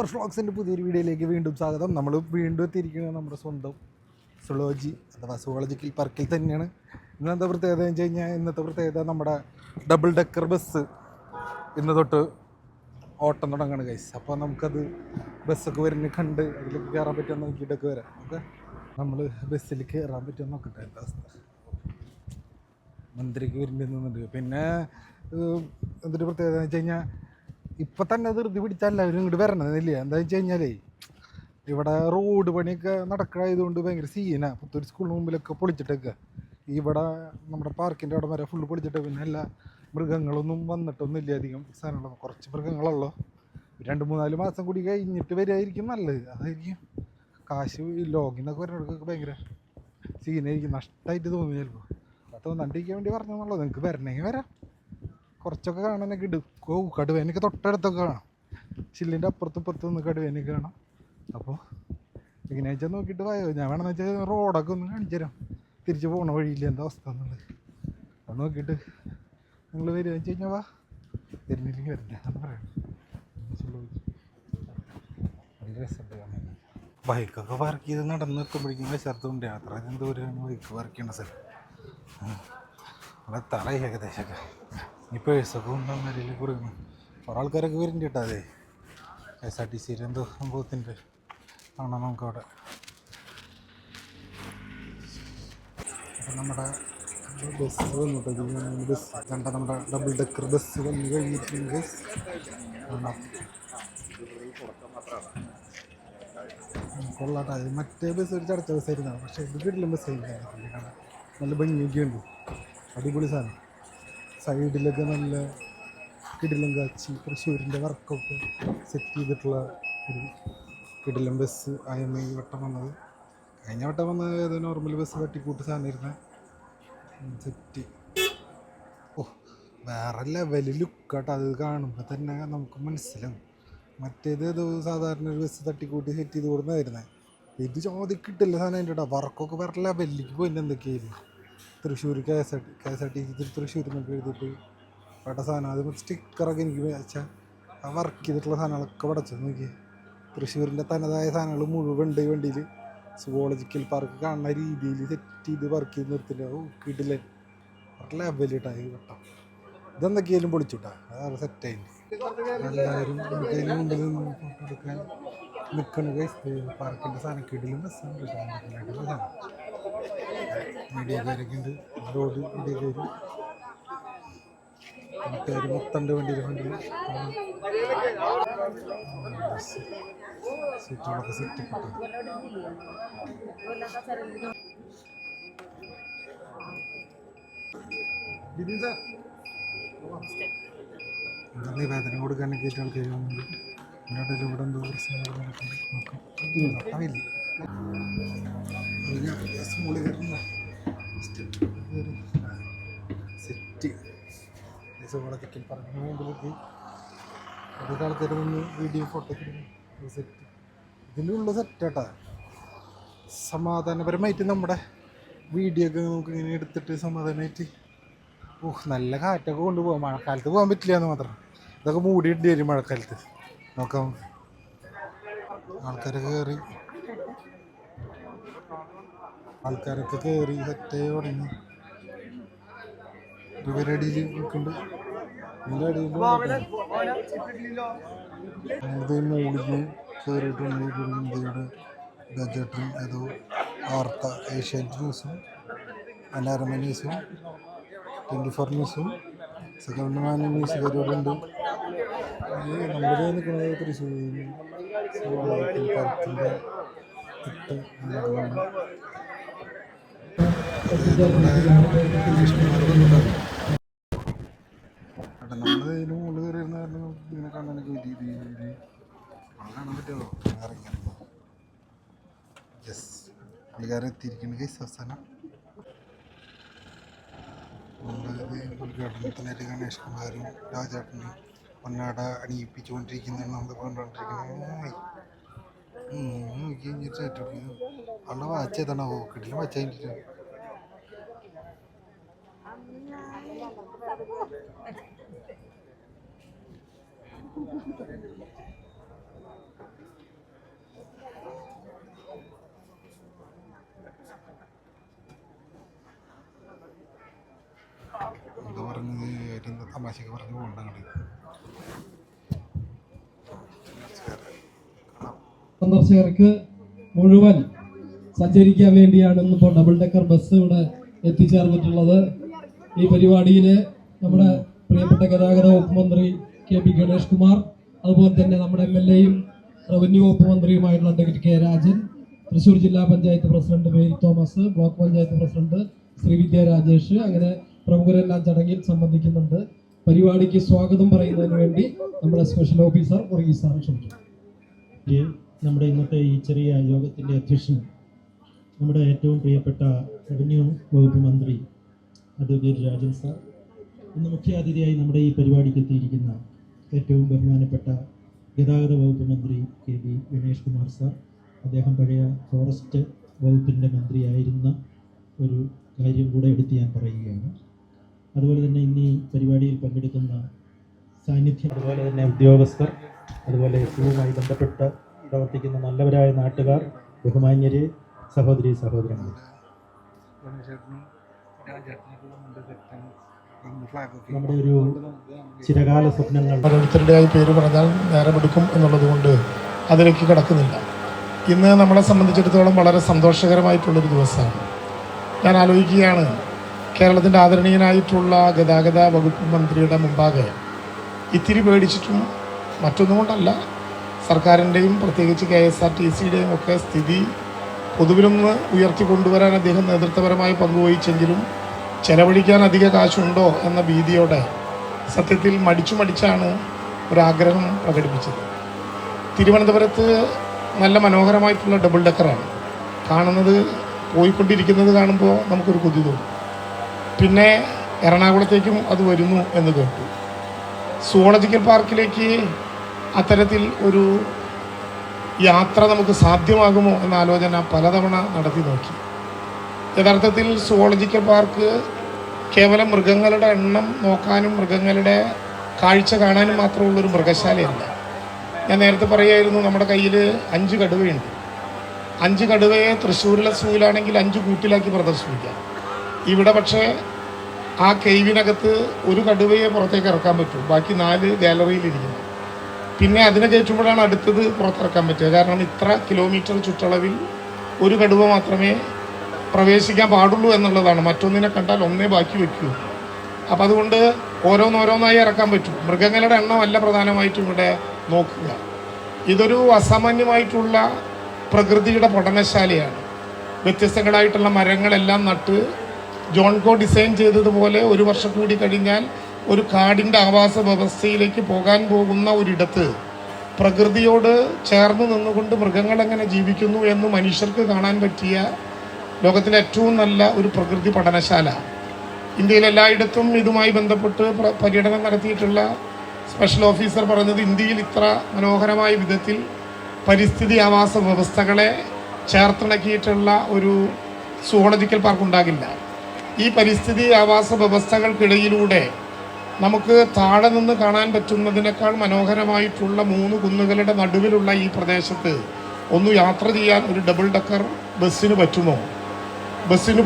വ്ളോഗ്സിൻ്റെ പുതിയൊരു വീഡിയോയിലേക്ക് വീണ്ടും സ്വാഗതം. നമ്മൾ വീണ്ടും എത്തിയിരിക്കുന്നത് നമ്മുടെ സ്വന്തം സുളോജി അഥവാ സുവോളജിക്കൽ പാർക്കിൽ തന്നെയാണ്. ഇന്നത്തെ പ്രത്യേകത എന്ന് വെച്ച് കഴിഞ്ഞാൽ ഇന്നത്തെ പ്രത്യേകത നമ്മുടെ ഡബിൾ ഡെക്കർ ബസ് ഇന്ന് തൊട്ട് ഓട്ടം തുടങ്ങുകയാണ് ഗൈസ്. അപ്പോൾ നമുക്കത് ബസ്സൊക്കെ വരുന്ന കണ്ട് അതിലേക്ക് കയറാൻ പറ്റുമെന്ന് നോക്കിയിട്ടൊക്കെ വരാം. ഓക്കെ, നമ്മൾ ബസ്സിൽ കയറാൻ പറ്റുമെന്ന് നോക്കട്ടെ. എന്താ അവസ്ഥ? മന്ത്രിക്ക് വരുന്നുണ്ട്. പിന്നെ എന്തൊരു പ്രത്യേകത എന്ന് വെച്ച് കഴിഞ്ഞാൽ ഇപ്പം തന്നെ ധൃതി പിടിച്ചാൽ എല്ലാവരും ഇങ്ങോട്ട് വരണമെന്നില്ല. എന്താണെന്ന് വെച്ച് കഴിഞ്ഞാലേ ഇവിടെ റോഡ് പണിയൊക്കെ നടക്കായതുകൊണ്ട് ഭയങ്കര സീനാണ്. പുത്തൂർ സ്കൂളിന് മുമ്പിലൊക്കെ പൊളിച്ചിട്ടൊക്കെ ഇവിടെ നമ്മുടെ പാർക്കിൻ്റെ അവിടെ വരെ ഫുള്ള് പൊളിച്ചിട്ട്. പിന്നെ എല്ലാ മൃഗങ്ങളൊന്നും വന്നിട്ടൊന്നുമില്ല. അധികം സാധനങ്ങളൊന്നും കുറച്ച് മൃഗങ്ങളുള്ളൂ. 2-3-4 മാസം കൂടി കഴിഞ്ഞിട്ട് വരികയായിരിക്കും നല്ലത്. അതായിരിക്കും കാശ് ലോഗിന്നൊക്കെ വരുന്നവർക്കൊക്കെ ഭയങ്കര സീനായിരിക്കും. നഷ്ടമായിട്ട് തോന്നി ചിലപ്പോൾ. തോന്നാണ്ടിരിക്കാൻ വേണ്ടി പറഞ്ഞെന്നുള്ളത്. നിങ്ങൾക്ക് വരണമെങ്കിൽ വരാം. കുറച്ചൊക്കെ കാണാനൊക്കെ ഇടും. കടുവേനൊക്കെ തൊട്ടടുത്തൊക്കെ കാണാം. ചില്ലിൻ്റെ അപ്പുറത്തും ഇപ്പുറത്തും ഒന്ന് കടുവേനൊക്കെ കാണാം. അപ്പോൾ എങ്ങനെയാ വെച്ചാൽ നോക്കിയിട്ട് പോയോ. ഞാൻ വേണമെന്ന് വെച്ചാൽ റോഡൊക്കെ ഒന്ന് കാണിച്ചു തരാം. തിരിച്ച് പോകണ വഴിയില്ല എന്താ അവസ്ഥ എന്നുള്ളത്. അത് നോക്കിയിട്ട് നിങ്ങൾ വരിക വെച്ച് കഴിഞ്ഞാൽ വാ. വരുന്നില്ലെങ്കിൽ വരില്ല എന്ന് പറയാം. നല്ല രസമുണ്ട് കാണാൻ. ബൈക്കൊക്കെ പാർക്ക് ചെയ്ത് നടന്ന് എത്തുമ്പോഴേക്കും വിശർത്തുണ്ട്. യാത്ര ദൂരമാണ് ബൈക്ക് പാർക്ക് ചെയ്യണ സ്ഥലം. അവിടെ തറയി ഏകദേശമൊക്കെ ഈ പേഴ്സൊക്കെ കൊണ്ടുവന്നതിൽ കൊടുക്കണം. കുറേ ആൾക്കാരൊക്കെ വരുന്നുണ്ട് കേട്ടോ. അതെ KSRTC എന്തോ സംഭവത്തിൻ്റെ കാണാം നമുക്കവിടെ. അപ്പം നമ്മുടെ ബസ് വന്നിട്ട് ബസ് കണ്ട നമ്മുടെ ഡബിൾ ഡെക്കർ ബസ് വന്ന് കഴിഞ്ഞിട്ടുണ്ട്. കൊള്ളാട്ടോ. അത് മറ്റേ ബസ് ഒരു ചടച്ച ബസ്സായിരുന്നു. പക്ഷേ ഇത് കിടിലം ബസ്സായില്ല. കാണാൻ നല്ല ഭംഗിയൊക്കെ ഉണ്ട്. അടിപൊളി സാധനം. സൈഡിലൊക്കെ നല്ല കിടിലം കാച്ചി തൃശ്ശൂരിൻ്റെ വർക്കൊക്കെ സെറ്റ് ചെയ്തിട്ടുള്ള ഒരു കിടിലം ബസ് ആയിരുന്നു ഈ വട്ടം വന്നത്. കഴിഞ്ഞ വട്ടം വന്നത് ഏതോ നോർമൽ ബസ് തട്ടിക്കൂട്ട് സാധനമായിരുന്ന സെറ്റ്. ഓ, വേറെ ലെവല് ലുക്കാട്ടോ. അത് കാണുമ്പോൾ തന്നെ നമുക്ക് മനസ്സിലാവും. മറ്റേത് ഏതോ സാധാരണ ഒരു ബസ് തട്ടിക്കൂട്ടി സെറ്റ് ചെയ്ത് കൊടുക്കുന്നതായിരുന്നേ. ഇത് ചോദിക്കിട്ടില്ല സാധനം. അതിൻ്റെ കേട്ടോ വർക്കൊക്കെ വേറെ ലെവലിലേക്ക് പോയിട്ട് എന്തൊക്കെയായിരുന്നു. തൃശ്ശൂർ KSRTC തൃശ്ശൂർ എന്നൊക്കെ എഴുതിയിട്ട് വേണ്ട സാധനം. അത് സ്റ്റിക്കറൊക്കെ എനിക്ക് വെച്ചാൽ ആ വർക്ക് ചെയ്തിട്ടുള്ള സാധനങ്ങളൊക്കെ പടച്ചത് നോക്കി. തൃശ്ശൂരിൻ്റെ തനതായ സാധനങ്ങൾ മുഴുവൻ ഉണ്ട് ഈ വണ്ടിയിൽ. സുവോളജിക്കൽ പാർക്ക് കാണുന്ന രീതിയിൽ സെറ്റ് ചെയ്ത് വർക്ക് ചെയ്ത് നിർത്തില്ല. ഓ കിടില്ല ലെവലിട്ടായി കേട്ടോ. ഇതെന്തൊക്കെയായാലും പൊളിച്ചുട്ടാ. അതാണ് സെറ്റായി. എല്ലാവരും നമുക്കതിന് മുമ്പിൽ നിന്ന് ഫോട്ടോ എടുക്കാൻ നിൽക്കണ പാർക്കിൻ്റെ സാധനം കിടിലും ബസ്സാണ് കേട്ടോ. സാധനം മീഡിയക്കാരൊക്കെ ഉണ്ട്. റോഡ് മീഡിയക്കാർ മറ്റേർ മൊത്തണ്ട് വണ്ടിയിൽ ഫ്രണ്ടിൽ സീറ്റുകളൊക്കെ സെറ്റ് കിട്ടും. വേദന കൊടുക്കാനൊക്കെ ആയിട്ട് ആൾക്കാർ വന്നുണ്ട്. ഇവിടെ ഇവിടെ എന്തോ പ്രശ്നങ്ങൾ നോക്കാം. അറിയില്ല സെറ്റ് സുവോളജിക്കൽ പാർക്കിന് മുമ്പിലേക്ക് അതൊക്കെ ആൾക്കാർ നിന്ന് വീഡിയോ ഫോട്ടോ സെറ്റ്. ഇതിലുള്ള സെറ്റാട്ടാ. സമാധാനപരമായിട്ട് നമ്മുടെ വീഡിയോ ഒക്കെ നമുക്ക് ഇങ്ങനെ എടുത്തിട്ട് സമാധാനമായിട്ട് നല്ല കാറ്റൊക്കെ കൊണ്ടുപോകാം. മഴക്കാലത്ത് പോകാൻ പറ്റില്ല എന്ന് മാത്രം. ഇതൊക്കെ മൂടിയിട്ട് വരും മഴക്കാലത്ത്. നോക്കാം. ആൾക്കാരൊക്കെ കയറി സെറ്റായി തുടങ്ങി. ഇവരടിയിൽ നിൽക്കുന്നുണ്ട്. ഇതിൻ്റെ അടിയിൽ മൂളിക്ക് കയറിയിട്ടുണ്ട്. ഇന്ത്യയുടെ ബജറ്റും ഏതോ വാർത്ത ഏഷ്യാനെറ്റ് ന്യൂസും മനോരമ ന്യൂസും 24 ന്യൂസും സെക്കൻഡ് മാൻ ന്യൂസുകാരോടുണ്ട്. നമ്മുടെ നിൽക്കുന്നത് തൃശ്ശൂർ പാർക്കിൻ്റെ നമ്മളതിന് മുകളിൽ കയറിയിരുന്ന കാരണം ഇങ്ങനെ കാണാനൊക്കെ കാണാൻ പറ്റുമോ? യെസ്, പുള്ളിക്കാരൻ എത്തിയിരിക്കുന്നത് അവസാനം. ഉദ്ഘാടനത്തിനായിട്ട് ഗണേഷ് കുമാരും രാജാട്ടനും പൊന്നാട അണിയിപ്പിച്ചുകൊണ്ടിരിക്കുന്നതാണ് നമ്മൾ കണ്ടുകൊണ്ടിരിക്കുന്നത്. നോക്കി കഴിഞ്ഞിട്ട് അവിടെ വാച്ച് ഏതാണോ കിട്ടില്ല വാച്ച് കഴിഞ്ഞിട്ട് തമാശയൊക്കെ പറഞ്ഞ് പോകണ്ട. സന്ദർശകർക്ക് മുഴുവൻ സഞ്ചരിക്കാൻ വേണ്ടിയാണ് ഇന്നിപ്പോൾ ഡബിൾ ഡെക്കർ ബസ് ഇവിടെ എത്തിച്ചേർന്നിട്ടുള്ളത്. ഈ പരിപാടിയിൽ നമ്മുടെ പ്രിയപ്പെട്ട ഗതാഗത വകുപ്പ് മന്ത്രി കെ പി ഗണേഷ് കുമാർ, അതുപോലെ തന്നെ നമ്മുടെ MLA-യും റവന്യൂ വകുപ്പ് മന്ത്രിയുമായിട്ടുള്ള അഡ്വക്കേറ്റ് കെ രാജൻ, തൃശ്ശൂർ ജില്ലാ panchayat president Mary Thomas, block panchayat president Sreevidya Rajesh, അങ്ങനെ പ്രമുഖരെല്ലാം ചടങ്ങിൽ സംബന്ധിക്കുന്നുണ്ട്. പരിപാടിക്ക് സ്വാഗതം പറയുന്നതിന് വേണ്ടി നമ്മുടെ സ്പെഷ്യൽ ഓഫീസർ വർഗീസ് സാർ ക്ഷണിക്കും. നമ്മുടെ ഇന്നത്തെ ഈ ചെറിയ യോഗത്തിൻ്റെ അധ്യക്ഷൻ നമ്മുടെ ഏറ്റവും പ്രിയപ്പെട്ട റവന്യൂ വകുപ്പ് മന്ത്രി അഡ്വക്കേറ്റ് രാജൻ സാർ, ഇന്ന് മുഖ്യാതിഥിയായി നമ്മുടെ ഈ പരിപാടിക്ക് എത്തിയിരിക്കുന്ന ഏറ്റവും ബഹുമാനപ്പെട്ട ഗതാഗത വകുപ്പ് മന്ത്രി K P Ganesh Kumar sir, അദ്ദേഹം പഴയ ഫോറസ്റ്റ് വകുപ്പിൻ്റെ മന്ത്രിയായിരുന്ന ഒരു കാര്യം കൂടെ എടുത്ത് ഞാൻ പറയുകയാണ്. അതുപോലെ തന്നെ ഇന്ന് ഈ പരിപാടിയിൽ പങ്കെടുക്കുന്ന സാന്നിധ്യം, അതുപോലെ തന്നെ ഉദ്യോഗസ്ഥർ, അതുപോലെ സൂവുമായി ബന്ധപ്പെട്ട് പ്രവർത്തിക്കുന്ന നല്ലവരായ നാട്ടുകാർ, ബഹുമാന്യരെ, സഹോദരി സഹോദരങ്ങൾ, നമ്മുടെ ഒരു ചിരകാല സ്വപ്നങ്ങൾ ഓരോരുത്തരുടെയായി പേര് പറഞ്ഞാൽ നേരമെടുക്കും എന്നുള്ളത് കൊണ്ട് അതിലേക്ക് കിടക്കുന്നില്ല. ഇന്ന് നമ്മളെ സംബന്ധിച്ചിടത്തോളം വളരെ സന്തോഷകരമായിട്ടുള്ളൊരു ദിവസമാണ്. ഞാൻ ആലോചിക്കുകയാണ്, കേരളത്തിൻ്റെ ആദരണീയനായിട്ടുള്ള ഗതാഗത വകുപ്പ് മന്ത്രിയുടെ മുമ്പാകെ ഇത്തിരി പേടിച്ചിട്ടും മറ്റൊന്നും കൊണ്ടല്ല, സർക്കാരിൻ്റെയും പ്രത്യേകിച്ച് KSRTCയുടെയും ഒക്കെ സ്ഥിതി പൊതുവിലൊന്ന് ഉയർത്തിക്കൊണ്ടുവരാൻ അദ്ദേഹം നേതൃത്വപരമായി പങ്കുവഹിച്ചെങ്കിലും ചെലവഴിക്കാൻ അധിക കാശുണ്ടോ എന്ന ഭീതിയോടെ സത്യത്തിൽ മടിച്ചാണ് ഒരാഗ്രഹം പ്രകടിപ്പിച്ചത്. തിരുവനന്തപുരത്ത് നല്ല മനോഹരമായിട്ടുള്ള ഡബിൾ ഡെക്കറാണ് കാണുന്നത്. പോയിക്കൊണ്ടിരിക്കുന്നത് കാണുമ്പോൾ നമുക്കൊരു കൊതി തോന്നും. പിന്നെ എറണാകുളത്തേക്കും അത് വരുന്നു എന്ന് കേട്ടു. സുവോളജിക്കൽ പാർക്കിലേക്ക് അത്തരത്തിൽ ഒരു യാത്ര നമുക്ക് സാധ്യമാകുമോ എന്ന ആലോചന പലതവണ നടത്തി നോക്കി. യഥാർത്ഥത്തിൽ സുവോളജിക്കൽ പാർക്ക് കേവലം മൃഗങ്ങളുടെ എണ്ണം നോക്കാനും മൃഗങ്ങളുടെ കാഴ്ച കാണാനും മാത്രമുള്ളൊരു മൃഗശാലയല്ല. ഞാൻ നേരത്തെ പറയുമായിരുന്നു, നമ്മുടെ കയ്യിൽ 5 കടുവയുണ്ട്. 5 കടുവയെ തൃശ്ശൂരിലെ സൂവിലാണെങ്കിൽ 5 കൂട്ടിലാക്കി പ്രദർശിപ്പിക്കാം. ഇവിടെ പക്ഷേ ആ കെയ്വിനകത്ത് ഒരു കടുവയെ പുറത്തേക്ക് ഇറക്കാൻ പറ്റും, ബാക്കി 4 ഗാലറിയിലിരിക്കുന്നു. പിന്നെ അതിനെ കയറ്റുമ്പോഴാണ് അടുത്തത് പുറത്തിറക്കാൻ പറ്റുക. കാരണം ഇത്ര കിലോമീറ്റർ ചുറ്റളവിൽ ഒരു കടുവ മാത്രമേ പ്രവേശിക്കാൻ പാടുള്ളൂ എന്നുള്ളതാണ്. മറ്റൊന്നിനെ കണ്ടാൽ ഒന്നേ ബാക്കി വയ്ക്കൂ. അപ്പം അതുകൊണ്ട് ഓരോന്നോരോന്നായി ഇറക്കാൻ പറ്റും. മൃഗങ്ങളുടെ എണ്ണമല്ല പ്രധാനമായിട്ടും ഇവിടെ നോക്കുക. ഇതൊരു അസാമാന്യമായിട്ടുള്ള പ്രകൃതിയുടെ പഠനശാലയാണ്. വ്യത്യസ്തങ്ങളായിട്ടുള്ള മരങ്ങളെല്ലാം നട്ട് ജോൺകോ ഡിസൈൻ ചെയ്തതുപോലെ 1 വർഷം കൂടി കഴിഞ്ഞാൽ ഒരു കാടിൻ്റെ ആവാസ വ്യവസ്ഥയിലേക്ക് പോകാൻ പോകുന്ന ഒരിടത്ത് പ്രകൃതിയോട് ചേർന്ന് നിന്നുകൊണ്ട് മൃഗങ്ങൾ എങ്ങനെ ജീവിക്കുന്നു എന്ന് മനുഷ്യർക്ക് കാണാൻ പറ്റിയ ലോകത്തിലെ ഏറ്റവും നല്ല ഒരു പ്രകൃതി പഠനശാല. ഇന്ത്യയിൽ എല്ലായിടത്തും ഇതുമായി ബന്ധപ്പെട്ട് പര്യടനം നടത്തിയിട്ടുള്ള സ്പെഷ്യൽ ഓഫീസർ പറഞ്ഞത്, ഇന്ത്യയിൽ ഇത്ര മനോഹരമായ വിധത്തിൽ പരിസ്ഥിതി ആവാസ വ്യവസ്ഥകളെ ചേർത്തിണക്കിയിട്ടുള്ള ഒരു സുവോളജിക്കൽ പാർക്ക് ഉണ്ടാകില്ല. ഈ പരിസ്ഥിതി ആവാസ വ്യവസ്ഥകൾക്കിടയിലൂടെ നമുക്ക് താഴെ നിന്ന് കാണാൻ പറ്റുന്നതിനേക്കാൾ മനോഹരമായിട്ടുള്ള 3 കുന്നുകളുടെ നടുവിലുള്ള ഈ പ്രദേശത്ത് ഒന്ന് യാത്ര ചെയ്യാൻ ഒരു ഡബിൾ ഡെക്കർ ബസ്സിന്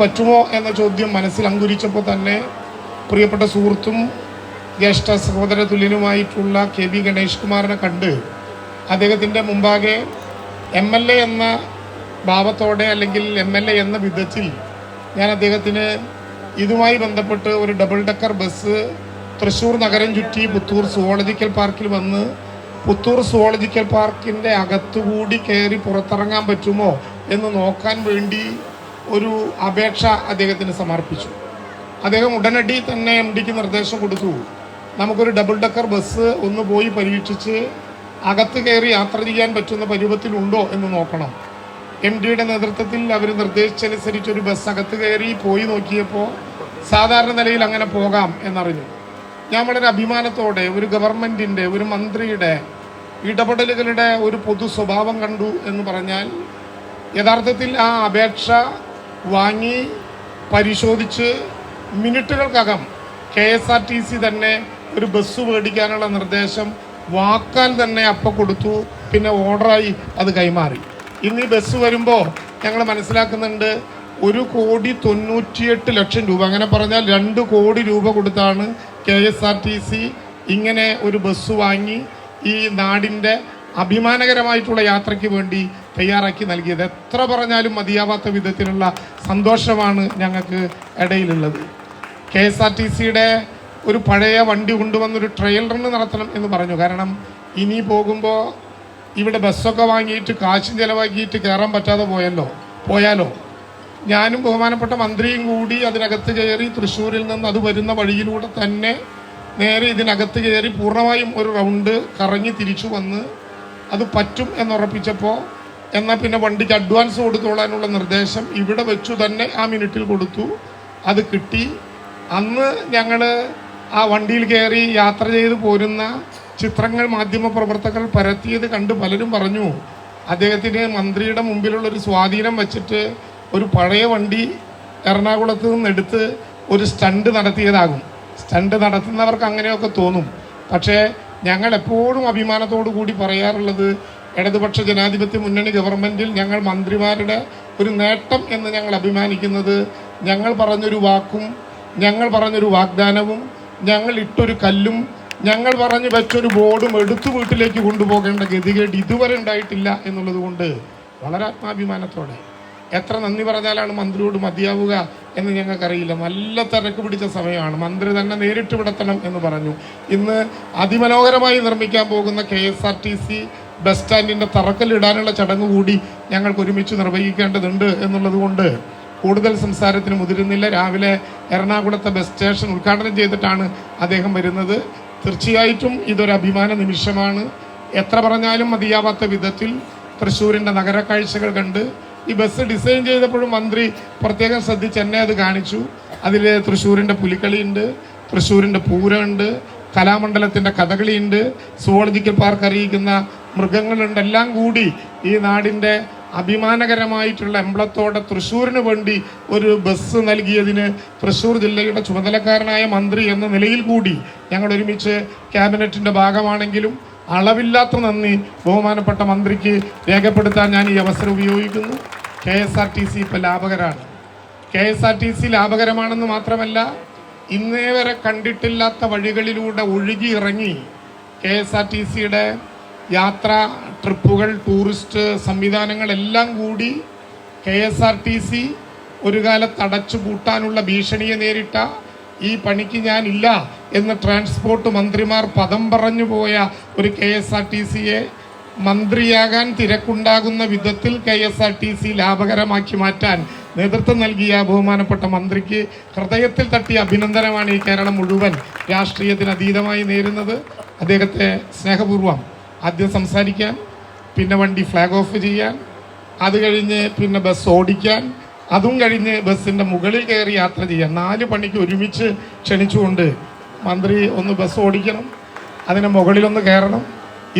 പറ്റുമോ എന്ന ചോദ്യം മനസ്സിൽ അങ്കുരിച്ചപ്പോൾ തന്നെ പ്രിയപ്പെട്ട സുഹൃത്തും ജ്യേഷ്ഠ സഹോദര തുല്യനുമായിട്ടുള്ള കെ പി ഗണേഷ് കുമാറിനെ കണ്ട് അദ്ദേഹത്തിൻ്റെ മുമ്പാകെ MLA എന്ന ഭാവത്തോടെ അല്ലെങ്കിൽ MLA എന്ന വിധത്തിൽ ഞാൻ അദ്ദേഹത്തിന് ഇതുമായി ബന്ധപ്പെട്ട് ഒരു ഡബിൾ ഡെക്കർ ബസ് തൃശ്ശൂർ നഗരം ചുറ്റി പുത്തൂർ സുവോളജിക്കൽ പാർക്കിൽ വന്ന് പുത്തൂർ സുവോളജിക്കൽ പാർക്കിൻ്റെ അകത്തുകൂടി കയറി പുറത്തിറങ്ങാൻ പറ്റുമോ എന്ന് നോക്കാൻ വേണ്ടി ഒരു അപേക്ഷ അദ്ദേഹത്തിന് സമർപ്പിച്ചു. അദ്ദേഹം ഉടനടി തന്നെ MDക്ക് നിർദ്ദേശം കൊടുത്തു, നമുക്കൊരു ഡബിൾ ഡെക്കർ ബസ് ഒന്ന് പോയി പരീക്ഷിച്ച് അകത്ത് കയറി യാത്ര ചെയ്യാൻ പറ്റുന്ന പരുവത്തിലുണ്ടോ എന്ന് നോക്കണം. MDയുടെ നേതൃത്വത്തിൽ അവർ നിർദ്ദേശിച്ചനുസരിച്ചൊരു ബസ് അകത്ത് കയറി പോയി നോക്കിയപ്പോൾ സാധാരണ നിലയിൽ അങ്ങനെ പോകാം എന്നറിഞ്ഞു. ഞാൻ വളരെ അഭിമാനത്തോടെ ഒരു ഗവൺമെൻറ്റിൻ്റെ, ഒരു മന്ത്രിയുടെ ഇടപെടലുകളുടെ ഒരു പൊതു സ്വഭാവം കണ്ടു എന്ന് പറഞ്ഞാൽ, യഥാർത്ഥത്തിൽ ആ അപേക്ഷ വാങ്ങി പരിശോധിച്ച് മിനിറ്റുകൾക്കകം KSRTC തന്നെ ഒരു ബസ് മേടിക്കാനുള്ള നിർദ്ദേശം വാക്കാൽ തന്നെ അപ്പം കൊടുത്തു. പിന്നെ ഓർഡറായി അത് കൈമാറി. ഇന്ന് ഈ ബസ് വരുമ്പോൾ ഞങ്ങൾ മനസ്സിലാക്കുന്നുണ്ട്, 1,98,00,000 രൂപ, അങ്ങനെ പറഞ്ഞാൽ 2 കോടി രൂപ കൊടുത്താണ് KSRTC ഇങ്ങനെ ഒരു ബസ് വാങ്ങി ഈ നാടിൻ്റെ അഭിമാനകരമായിട്ടുള്ള യാത്രയ്ക്ക് വേണ്ടി തയ്യാറാക്കി നൽകിയത്. എത്ര പറഞ്ഞാലും മതിയാവാത്ത വിധത്തിലുള്ള സന്തോഷമാണ് ഞങ്ങൾക്ക് ഇടയിലുള്ളത്. KSRTCയുടെ ഒരു പഴയ വണ്ടി കൊണ്ടുവന്നൊരു ട്രയൽ റൺ നടത്തണം എന്ന് പറഞ്ഞു. കാരണം ഇനി പോകുമ്പോൾ ഇവിടെ ബസ്സൊക്കെ വാങ്ങിയിട്ട് കാശും ചിലവാക്കിയിട്ട് കയറാൻ പറ്റാതെ പോയാലോ ഞാനും ബഹുമാനപ്പെട്ട മന്ത്രിയും കൂടി അതിനകത്ത് കയറി തൃശ്ശൂരിൽ നിന്ന് അത് വരുന്ന വഴിയിലൂടെ തന്നെ നേരെ ഇതിനകത്ത് കയറി പൂർണ്ണമായും ഒരു റൗണ്ട് കറങ്ങി തിരിച്ചു വന്ന് അത് പറ്റും എന്നുറപ്പിച്ചപ്പോൾ എന്നാൽ പിന്നെ വണ്ടിക്ക് അഡ്വാൻസ് കൊടുത്തോളാനുള്ള നിർദ്ദേശം ഇവിടെ വെച്ചു തന്നെ ആ മിനിറ്റിൽ കൊടുത്തു. അത് കിട്ടി. അന്ന് ഞങ്ങൾ ആ വണ്ടിയിൽ കയറി യാത്ര ചെയ്ത് പോരുന്ന ചിത്രങ്ങൾ മാധ്യമപ്രവർത്തകർ പരത്തിയത് കണ്ട് പലരും പറഞ്ഞു അദ്ദേഹത്തിന് മന്ത്രിയുടെ മുമ്പിലുള്ളൊരു സ്വാധീനം വെച്ചിട്ട് ഒരു പഴയ വണ്ടി എറണാകുളത്ത് നിന്നെടുത്ത് ഒരു സ്റ്റണ്ട് നടത്തിയതാകും. സ്റ്റണ്ട് നടത്തുന്നവർക്ക് അങ്ങനെയൊക്കെ തോന്നും. പക്ഷേ ഞങ്ങൾ എപ്പോഴും അഭിമാനത്തോടു കൂടി പറയാറുള്ളത് ഇടതുപക്ഷ ജനാധിപത്യ മുന്നണി ഗവൺമെൻറ്റിൽ ഞങ്ങൾ മന്ത്രിമാരുടെ ഒരു നേട്ടം എന്ന് ഞങ്ങൾ അഭിമാനിക്കുന്നത് ഞങ്ങൾ പറഞ്ഞൊരു വാക്കും ഞങ്ങൾ പറഞ്ഞൊരു വാഗ്ദാനവും ഞങ്ങൾ ഇട്ടൊരു കല്ലും ഞങ്ങൾ പറഞ്ഞു വെച്ചൊരു ബോർഡും എടുത്തു വീട്ടിലേക്ക് കൊണ്ടുപോകേണ്ട ഗതികേട് ഇതുവരെ ഉണ്ടായിട്ടില്ല എന്നുള്ളത് കൊണ്ട് വളരെ ആത്മാഭിമാനത്തോടെ എത്ര നന്ദി പറഞ്ഞാലാണ് മന്ത്രിയോട് മതിയാവുക എന്ന് ഞങ്ങൾക്കറിയില്ല. നല്ല തിരക്ക് പിടിച്ച സമയമാണ്. മന്ത്രി തന്നെ നേരിട്ട് വിടത്തണം എന്ന് പറഞ്ഞു. ഇന്ന് അതിമനോഹരമായി നിർമ്മിക്കാൻ പോകുന്ന KSRTC ബസ് സ്റ്റാൻഡിൻ്റെ തറക്കല്ലിടാനുള്ള ചടങ്ങ് കൂടി ഞങ്ങൾക്ക് ഒരുമിച്ച് നിർവഹിക്കേണ്ടതുണ്ട് എന്നുള്ളത് കൊണ്ട് കൂടുതൽ സംസാരത്തിന് മുതിരുന്നില്ല. രാവിലെ എറണാകുളത്തെ ബസ് സ്റ്റേഷൻ ഉദ്ഘാടനം ചെയ്തിട്ടാണ് അദ്ദേഹം വരുന്നത്. തീർച്ചയായിട്ടും ഇതൊരു അഭിമാന നിമിഷമാണ്. എത്ര പറഞ്ഞാലും മതിയാവാത്ത വിധത്തിൽ തൃശ്ശൂരിൻ്റെ നഗര കാഴ്ചകൾ കണ്ട് ഈ ബസ് ഡിസൈൻ ചെയ്തപ്പോഴും മന്ത്രി പ്രത്യേകം ശ്രദ്ധിച്ച് എന്നെ അത് കാണിച്ചു. അതിൽ തൃശ്ശൂരിൻ്റെ പുലിക്കളിയുണ്ട്, തൃശ്ശൂരിൻ്റെ പൂരമുണ്ട്, കലാമണ്ഡലത്തിൻ്റെ കഥകളിയുണ്ട്, സുവോളജിക്കൽ പാർക്ക് അറിയിക്കുന്ന മൃഗങ്ങളുണ്ട്. എല്ലാം കൂടി ഈ നാടിൻ്റെ അഭിമാനകരമായിട്ടുള്ള എംബ്ലത്തോടെ തൃശ്ശൂരിന് വേണ്ടി ഒരു ബസ് നൽകിയതിന് തൃശ്ശൂർ ജില്ലയുടെ ചുമതലക്കാരനായ മന്ത്രി എന്ന നിലയിൽ കൂടി ഞങ്ങൾ ഒരുമിച്ച് ക്യാബിനറ്റിൻ്റെ ഭാഗമാണെങ്കിലും അളവില്ലാത്ത നന്ദി ബഹുമാനപ്പെട്ട മന്ത്രിക്ക് രേഖപ്പെടുത്താൻ ഞാൻ ഈ അവസരം ഉപയോഗിക്കുന്നു. KSRTC ഇപ്പോൾ ലാഭകരമാണ്. KSRTC ലാഭകരമാണെന്ന് മാത്രമല്ല ഇന്നേ വരെ കണ്ടിട്ടില്ലാത്ത വഴികളിലൂടെ ഒഴുകി ഇറങ്ങി KSRTCയുടെ യാത്രാ ട്രിപ്പുകൾ ടൂറിസ്റ്റ് സംവിധാനങ്ങളെല്ലാം കൂടി KSRTC ഒരു കാലത്ത് അടച്ചു പൂട്ടാനുള്ള ഭീഷണിയെ നേരിട്ട ഈ പണിക്ക് ഞാനില്ല എന്ന് ട്രാൻസ്പോർട്ട് മന്ത്രിമാർ പദം പറഞ്ഞു പോയ ഒരു KSRTCയെ മന്ത്രിയാകാൻ തിരക്കുണ്ടാകുന്ന വിധത്തിൽ KSRTC ലാഭകരമാക്കി മാറ്റാൻ നേതൃത്വം നൽകിയ ബഹുമാനപ്പെട്ട മന്ത്രിക്ക് ഹൃദയത്തിൽ തട്ടിയ അഭിനന്ദനമാണ് ഈ കേരളം മുഴുവൻ രാഷ്ട്രീയത്തിന് അതീതമായി നേരുന്നത്. അദ്ദേഹത്തെ സ്നേഹപൂർവ്വം ആദ്യം സംസാരിക്കാൻ, പിന്നെ വണ്ടി ഫ്ലാഗ് ഓഫ് ചെയ്യാൻ, അത് കഴിഞ്ഞ് പിന്നെ ബസ് ഓടിക്കാൻ, അതും കഴിഞ്ഞ് ബസ്സിൻ്റെ മുകളിൽ കയറി യാത്ര ചെയ്യാൻ 4 പണിക്ക് ഒരുമിച്ച് ക്ഷണിച്ചുകൊണ്ട് മന്ത്രി ഒന്ന് ബസ് ഓടിക്കണം, അതിന് മുകളിലൊന്ന് കയറണം,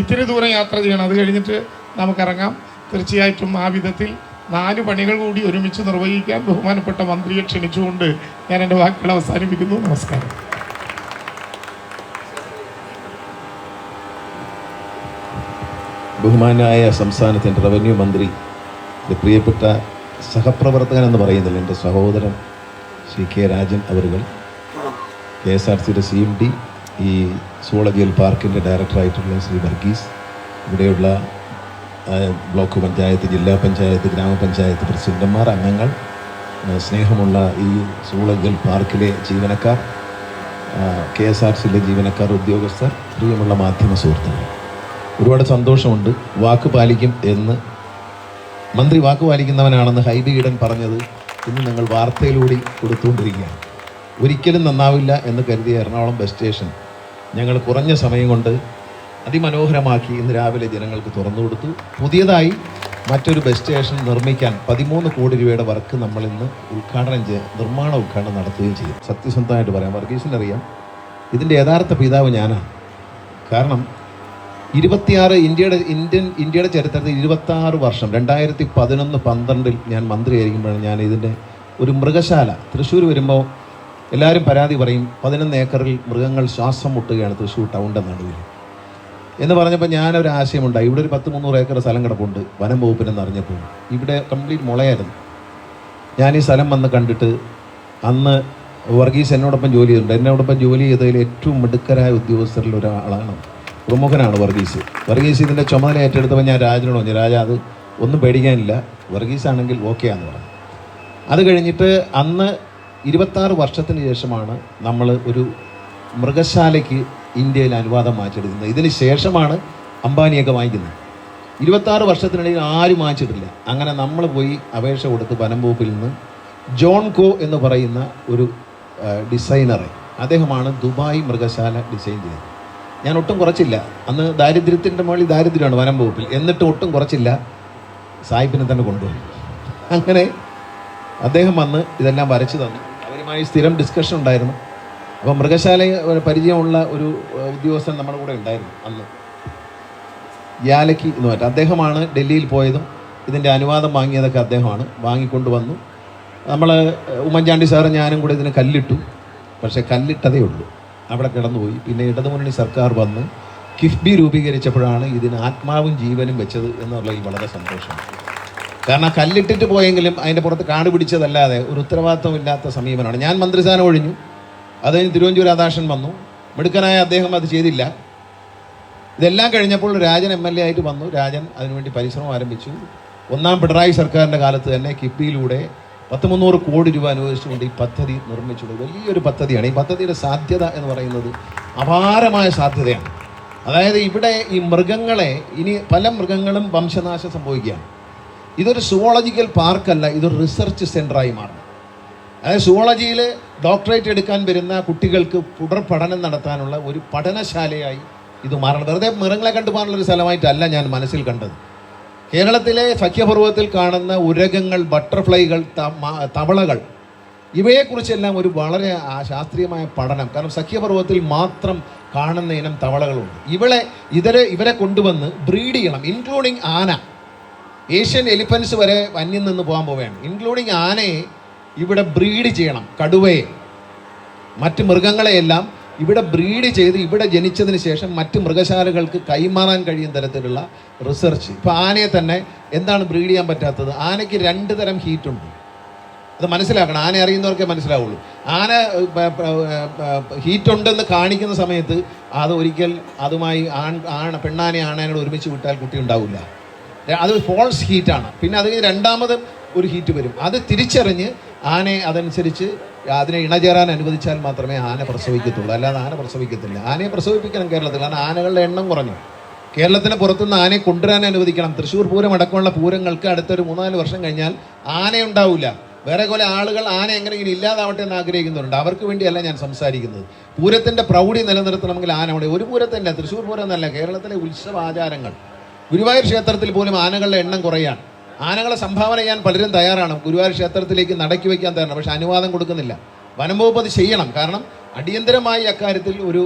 ഇത്തിരി ദൂരം യാത്ര ചെയ്യണം, അത് കഴിഞ്ഞിട്ട് നമുക്കിറങ്ങാം. തീർച്ചയായിട്ടും ആ വിധത്തിൽ 4 പണികൾ കൂടി ഒരുമിച്ച് നിർവഹിക്കാൻ ബഹുമാനപ്പെട്ട മന്ത്രിയെ ക്ഷണിച്ചുകൊണ്ട് ഞാൻ എൻ്റെ വാക്കുകൾ അവസാനിപ്പിക്കുന്നു. നമസ്കാരം. ബഹുമാനായ സംസ്ഥാനത്തിൻ്റെ റവന്യൂ മന്ത്രി, പ്രിയപ്പെട്ട സഹപ്രവർത്തകൻ എന്ന് പറയുന്നില്ല, എൻ്റെ സഹോദരൻ ശ്രീ K. രാജൻ അവരുകൾ, KSRTCയുടെ CMD, ഈ സുവോളജിക്കൽ പാർക്കിൻ്റെ ഡയറക്ടറായിട്ടുള്ള ശ്രീ വർഗീസ്, ഇവിടെയുള്ള ബ്ലോക്ക് പഞ്ചായത്ത്, ജില്ലാ പഞ്ചായത്ത്, ഗ്രാമപഞ്ചായത്ത് പ്രസിഡന്റുമാർ, അംഗങ്ങൾ, സ്നേഹമുള്ള ഈ സുവോളജിക്കൽ പാർക്കിലെ ജീവനക്കാർ, KSRTCയിലെ ജീവനക്കാർ, ഉദ്യോഗസ്ഥർ, പ്രിയമുള്ള മാധ്യമ സുഹൃത്തുക്കൾ, ഒരുപാട് സന്തോഷമുണ്ട്. വാക്ക് പാലിക്കും എന്ന് മന്ത്രി വാക്ക് പാലിക്കുന്നവനാണെന്ന് ഹൈബി ഈഡൻ പറഞ്ഞത് ഇന്ന് ഞങ്ങൾ വാർത്തയിലൂടെ കൊടുത്തുകൊണ്ടിരിക്കുകയാണ്. ഒരിക്കലും നന്നാവില്ല എന്ന് കരുതിയ എറണാകുളം ബസ് സ്റ്റേഷൻ ഞങ്ങൾ കുറഞ്ഞ സമയം കൊണ്ട് അതിമനോഹരമാക്കി ഇന്ന് രാവിലെ ജനങ്ങൾക്ക് തുറന്നു കൊടുത്തു. പുതിയതായി മറ്റൊരു ബസ് സ്റ്റേഷൻ നിർമ്മിക്കാൻ 13 കോടി രൂപയുടെ വർക്ക് നമ്മളിന്ന് നിർമ്മാണ ഉദ്ഘാടനം നടത്തുകയും ചെയ്യും. സത്യസന്ധമായിട്ട് പറയാം, വർഗീസിനറിയാം ഇതിൻ്റെ യഥാർത്ഥ പിതാവ് ഞാനാണ്. കാരണം 26 ഇന്ത്യയുടെ ചരിത്രത്തിൽ 26 വർഷം 2011-12 ഞാൻ മന്ത്രിയായിരിക്കുമ്പോഴാണ് ഞാൻ ഇതിൻ്റെ ഒരു മൃഗശാല തൃശ്ശൂർ വരുമ്പോൾ എല്ലാവരും പരാതി പറയും 11 ഏക്കറിൽ മൃഗങ്ങൾ ശ്വാസം മുട്ടുകയാണ് തൃശ്ശൂർ ടൗണിൻ്റെ നടുവിൽ എന്ന് പറഞ്ഞപ്പോൾ ഞാനൊരു ആശയമുണ്ടായി. ഇവിടെ ഒരു 10-300 ഏക്കർ സ്ഥലം കിടപ്പുണ്ട് വനം വകുപ്പിനെന്ന് അറിഞ്ഞപ്പോൾ. ഇവിടെ കംപ്ലീറ്റ് മുളയായിരുന്നു. ഞാൻ ഈ സ്ഥലം വന്ന് കണ്ടിട്ട് അന്ന് വർഗീസ് എന്നോടൊപ്പം ജോലി ചെയ്തിട്ടുണ്ട്. എന്നോടൊപ്പം ജോലി ചെയ്തതിൽ ഏറ്റവും മിടുക്കരായ ഉദ്യോഗസ്ഥരിൽ ഒരാളാണ്, പ്രമുഖനാണ് വർഗീസ്. വർഗീസ് ഇതിൻ്റെ ചുമതല ഏറ്റെടുത്തപ്പോൾ ഞാൻ രാജനോട് പറഞ്ഞു, രാജ അത് ഒന്നും പേടിക്കാനില്ല, വർഗീസ് ആണെങ്കിൽ ഓക്കെ ആണെന്ന് പറഞ്ഞു. അത് കഴിഞ്ഞിട്ട് അന്ന് 26 വർഷത്തിന് ശേഷമാണ് നമ്മൾ ഒരു മൃഗശാലയ്ക്ക് ഇന്ത്യയിൽ അനുവാദം വാങ്ങിച്ചെടുക്കുന്നത്. ഇതിന് ശേഷമാണ് അംബാനിയൊക്കെ വാങ്ങിക്കുന്നത്. 26 വർഷത്തിനിടയിൽ ആരും വാങ്ങിച്ചിട്ടില്ല. അങ്ങനെ നമ്മൾ പോയി അപേക്ഷ കൊടുത്ത് വനം വകുപ്പിൽ നിന്ന് ജോൺ കോ എന്ന് പറയുന്ന ഒരു ഡിസൈനറെ, അദ്ദേഹമാണ് ദുബായ് മൃഗശാല ഡിസൈൻ ചെയ്തത്. ഞാൻ ഒട്ടും കുറച്ചില്ല, അന്ന് ദാരിദ്ര്യത്തിൻ്റെ മുകളിൽ ദാരിദ്ര്യമാണ് വനം വകുപ്പിൽ, എന്നിട്ട് ഒട്ടും കുറച്ചില്ല, സായിപ്പിനെ തന്നെ കൊണ്ടുപോയി. അങ്ങനെ അദ്ദേഹം വന്ന് ഇതെല്ലാം വരച്ചു തന്നു. അവരുമായി സ്ഥിരം ഡിസ്കഷൻ ഉണ്ടായിരുന്നു. അപ്പോൾ മൃഗശാല പരിചയമുള്ള ഒരു ഉദ്യോഗസ്ഥൻ നമ്മുടെ കൂടെ ഉണ്ടായിരുന്നു അന്ന്, യാലക്കി എന്ന് പറഞ്ഞിട്ട്. അദ്ദേഹമാണ് ഡൽഹിയിൽ പോയതും ഇതിൻ്റെ അനുവാദം വാങ്ങിയതൊക്കെ അദ്ദേഹമാണ്. വാങ്ങിക്കൊണ്ട് വന്നു. നമ്മൾ ഉമ്മൻചാണ്ടി സാറും ഞാനും കൂടെ ഇതിന് കല്ലിട്ടു. പക്ഷേ കല്ലിട്ടതേ ഉള്ളൂ, അവിടെ കിടന്നുപോയി. പിന്നെ ഇടതുമുന്നണി സർക്കാർ വന്ന് കിഫ്ബി രൂപീകരിച്ചപ്പോഴാണ് ഇതിന് ആത്മാവും ജീവനും വെച്ചത് എന്നുള്ളതിൽ വളരെ സന്തോഷമാണ്. കാരണം കല്ലിട്ടിട്ട് പോയെങ്കിലും അതിൻ്റെ പുറത്ത് കാട് പിടിച്ചതല്ലാതെ ഒരു ഉത്തരവാദിത്വമില്ലാത്ത സമീപനമാണ്. ഞാൻ മന്ത്രിസ്ഥാനം ഒഴിഞ്ഞു, അത് കഴിഞ്ഞ് തിരുവഞ്ചൂർ രാധാകൃഷ്ണൻ വന്നു, മിടുക്കനായ അദ്ദേഹം അത് ചെയ്തില്ല. ഇതെല്ലാം കഴിഞ്ഞപ്പോൾ രാജൻ MLA ആയിട്ട് വന്നു. രാജൻ അതിനുവേണ്ടി പരിശ്രമം ആരംഭിച്ചു. ഒന്നാം പിണറായി സർക്കാരിൻ്റെ കാലത്ത് തന്നെ കിഫ്ബിയിലൂടെ 300 കോടി രൂപ അനുവദിച്ചുകൊണ്ട് ഈ പദ്ധതി നിർമ്മിച്ചുകൊണ്ട് വലിയൊരു പദ്ധതിയാണ്. ഈ പദ്ധതിയുടെ സാധ്യത എന്ന് പറയുന്നത് അപാരമായ സാധ്യതയാണ്. അതായത് ഇവിടെ ഈ മൃഗങ്ങളെ, ഇനി പല മൃഗങ്ങളും വംശനാശം സംഭവിക്കുകയാണ്. ഇതൊരു സുവോളജിക്കൽ പാർക്കല്ല, ഇതൊരു റിസർച്ച് സെൻ്ററായി മാറും. അതായത് സുവോളജിയിൽ ഡോക്ടറേറ്റ് എടുക്കാൻ വരുന്ന കുട്ടികൾക്ക് തുടർ പഠനം നടത്താനുള്ള ഒരു പഠനശാലയായി ഇത് മാറണം. വെറുതെ മൃഗങ്ങളെ കണ്ടുപോകാനുള്ളൊരു സ്ഥലമായിട്ടല്ല ഞാൻ മനസ്സിൽ കണ്ടത്. കേരളത്തിലെ സഖ്യപർവ്വതത്തിൽ കാണുന്ന ഉരകങ്ങൾ, ബട്ടർഫ്ലൈകൾ, തവളകൾ, ഇവയെക്കുറിച്ചെല്ലാം ഒരു വളരെ ശാസ്ത്രീയമായ പഠനം. കാരണം സഖ്യപർവ്വതത്തിൽ മാത്രം കാണുന്ന ഇനം തവളകളുണ്ട്. ഇവരെ കൊണ്ടുവന്ന് ബ്രീഡ് ചെയ്യണം, ഇൻക്ലൂഡിങ് ആന. ഏഷ്യൻ എലിഫൻസ് വരെ അന്യം നിന്ന് പോകാൻ പോവുകയാണ്. ഇൻക്ലൂഡിങ് ആനയെ ഇവിടെ ബ്രീഡ് ചെയ്യണം, കടുവയെ, മറ്റ് മൃഗങ്ങളെയെല്ലാം ഇവിടെ ബ്രീഡ് ചെയ്ത് ഇവിടെ ജനിച്ചതിന് ശേഷം മറ്റ് മൃഗശാലകൾക്ക് കൈമാറാൻ കഴിയുന്ന തരത്തിലുള്ള റിസർച്ച്. ഇപ്പോൾ ആനയെ തന്നെ എന്താണ് ബ്രീഡ് ചെയ്യാൻ പറ്റാത്തത്? ആനയ്ക്ക് 2 തരം ഹീറ്റുണ്ട്. അത് മനസ്സിലാക്കണം, ആന അറിയുന്നവർക്കേ മനസ്സിലാവുള്ളൂ. ആന ഹീറ്റുണ്ടെന്ന് കാണിക്കുന്ന സമയത്ത് അത് ഒരിക്കൽ അതുമായി പെണ്ണാനെ ആണേനോട് ഒരുമിച്ച് വിട്ടാൽ കുട്ടി ഉണ്ടാവില്ല. അത് ഫോൾസ് ഹീറ്റാണ്. പിന്നെ അത് രണ്ടാമത് ഒരു ഹീറ്റ് വരും. അത് തിരിച്ചറിഞ്ഞ് ആനയെ അതനുസരിച്ച് അതിനെ ഇണചേരാൻ അനുവദിച്ചാൽ മാത്രമേ ആന പ്രസവിക്കത്തുള്ളൂ, അല്ലാതെ ആന പ്രസവിക്കത്തില്ല. ആനയെ പ്രസവിപ്പിക്കണം കേരളത്തിൽ, കാരണം ആനകളുടെ എണ്ണം കുറഞ്ഞു. കേരളത്തിന് പുറത്തുനിന്ന് ആനയെ കൊണ്ടുവരാൻ അനുവദിക്കണം. തൃശ്ശൂർ പൂരം അടക്കമുള്ള പൂരങ്ങൾക്ക് അടുത്തൊരു 3-4 വർഷം കഴിഞ്ഞാൽ ആനയുണ്ടാവില്ല. വേറെ പോലെ ആളുകൾ ആന എങ്ങനെയെങ്കിലും ഇല്ലാതാവട്ടെ എന്ന് ആഗ്രഹിക്കുന്നുണ്ട്. അവർക്ക് വേണ്ടിയല്ല ഞാൻ സംസാരിക്കുന്നത്. പൂരത്തിൻ്റെ പ്രൗഢി നിലനിർത്തണമെങ്കിൽ ആന ഉണ്ട്. ഒരു പൂരത്തല്ല, തൃശ്ശൂർ പൂരം എന്നല്ല, കേരളത്തിലെ ഉത്സവ ആചാരങ്ങൾ. ഗുരുവായൂർ ക്ഷേത്രത്തിൽ പോലും ആനകളുടെ എണ്ണം കുറയാണ്. ആനകളെ സംഭാവന ചെയ്യാൻ പലരും തയ്യാറാണ്, ഗുരുവായൂർ ക്ഷേത്രത്തിലേക്ക് നടക്കി വയ്ക്കാൻ തയ്യാറാണ്. പക്ഷേ അനുവാദം കൊടുക്കുന്നില്ല. വനം വകുപ്പ് അത് ചെയ്യണം. കാരണം അടിയന്തരമായി അക്കാര്യത്തിൽ ഒരു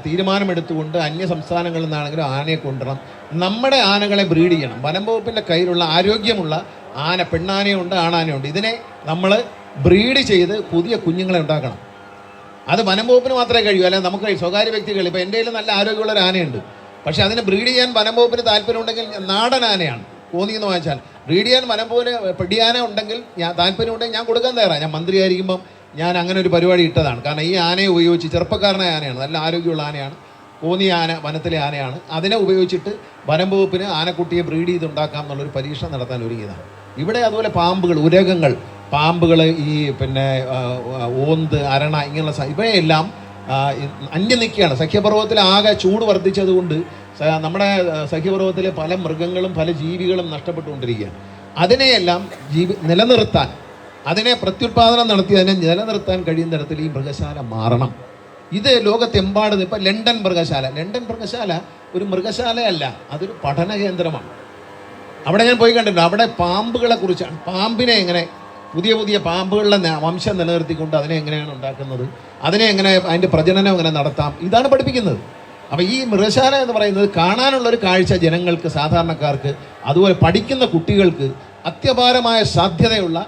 തീരുമാനമെടുത്തുകൊണ്ട് അന്യ സംസ്ഥാനങ്ങളിൽ നിന്നാണെങ്കിലും ആനയെ കൊണ്ടുവരണം. നമ്മുടെ ആനകളെ ബ്രീഡ് ചെയ്യണം. വനം വകുപ്പിൻ്റെ കയ്യിലുള്ള ആരോഗ്യമുള്ള ആന, പെണ്ണാനയുണ്ട്, ആണാനയുണ്ട്. ഇതിനെ നമ്മൾ ബ്രീഡ് ചെയ്ത് പുതിയ കുഞ്ഞുങ്ങളെ ഉണ്ടാക്കണം. അത് വനം വകുപ്പിന് മാത്രമേ കഴിയൂ, അല്ലെങ്കിൽ നമുക്ക് സ്വകാര്യ വ്യക്തികൾ. ഇപ്പോൾ എൻ്റെ കയ്യിൽ നല്ല ആരോഗ്യമുള്ള ഒരു ആനയുണ്ട്, പക്ഷേ അതിനെ ബ്രീഡ് ചെയ്യാൻ വനം വകുപ്പിന് താല്പര്യമുണ്ടെങ്കിൽ നാടൻ ആനയാണ്, കോന്നിന്ന് വാങ്ങിച്ചാൽ. ബ്രീഡ് ചെയ്യാൻ വനം വകുപ്പിന് പെടിയാന ഉണ്ടെങ്കിൽ, താല്പര്യമുണ്ടെങ്കിൽ ഞാൻ കൊടുക്കാൻ തയ്യാറാണ്. ഞാൻ മന്ത്രിയായിരിക്കുമ്പം ഞാൻ അങ്ങനെ ഒരു പരിപാടി ഇട്ടതാണ്. കാരണം ഈ ആനയെ ഉപയോഗിച്ച്, ചെറുപ്പക്കാരനായ ആനയാണ്, നല്ല ആരോഗ്യമുള്ള ആനയാണ്, കോന്നി ആന വനത്തിലെ ആനയാണ്. അതിനെ ഉപയോഗിച്ചിട്ട് വനം വകുപ്പിന് ആനക്കുട്ടിയെ ബ്രീഡ് ചെയ്തുണ്ടാക്കാം എന്നുള്ളൊരു പരീക്ഷണം നടത്താൻ ഒരുങ്ങിയതാണ്. ഇവിടെ അതുപോലെ പാമ്പുകൾ, ഉരകങ്ങൾ, പാമ്പുകൾ, ഈ പിന്നെ ഓന്ത്, അരണ, ഇങ്ങനെയുള്ള ഇവയെല്ലാം അന്യം നിൽക്കുകയാണ്. സഖ്യപർവ്വതത്തിൽ ആകെ ചൂട് വർദ്ധിച്ചതുകൊണ്ട് നമ്മുടെ സഖ്യപർവ്വതത്തിലെ പല മൃഗങ്ങളും പല ജീവികളും നഷ്ടപ്പെട്ടുകൊണ്ടിരിക്കുകയാണ്. അതിനെയെല്ലാം നിലനിർത്താൻ, അതിനെ പ്രത്യുൽപാദനം നടത്തി അതിനെ നിലനിർത്താൻ കഴിയുന്ന തരത്തിൽ ഈ മൃഗശാല മാറണം. ഇത് ലോകത്തെമ്പാടും. ഇപ്പം ലണ്ടൻ മൃഗശാല ഒരു മൃഗശാലയല്ല, അതൊരു പഠന കേന്ദ്രമാണ്. അവിടെ ഞാൻ പോയി കണ്ടിട്ടുണ്ട്. അവിടെ പാമ്പുകളെ കുറിച്ചാണ്, പാമ്പിനെ എങ്ങനെ, പുതിയ പാമ്പുകളുടെ വംശം നിലനിർത്തിക്കൊണ്ട് അതിനെ എങ്ങനെയാണ് ഉണ്ടാക്കുന്നത്, അതിനെ എങ്ങനെ, അതിൻ്റെ പ്രജനനം എങ്ങനെ നടത്താം, ഇതാണ് പഠിപ്പിക്കുന്നത്. അപ്പോൾ ഈ മൃഗശാല എന്ന് പറയുന്നത് കാണാനുള്ളൊരു കാഴ്ച ജനങ്ങൾക്ക്, സാധാരണക്കാർക്ക്, അതുപോലെ പഠിക്കുന്ന കുട്ടികൾക്ക് അത്യപാരമായ സാധ്യതയുള്ള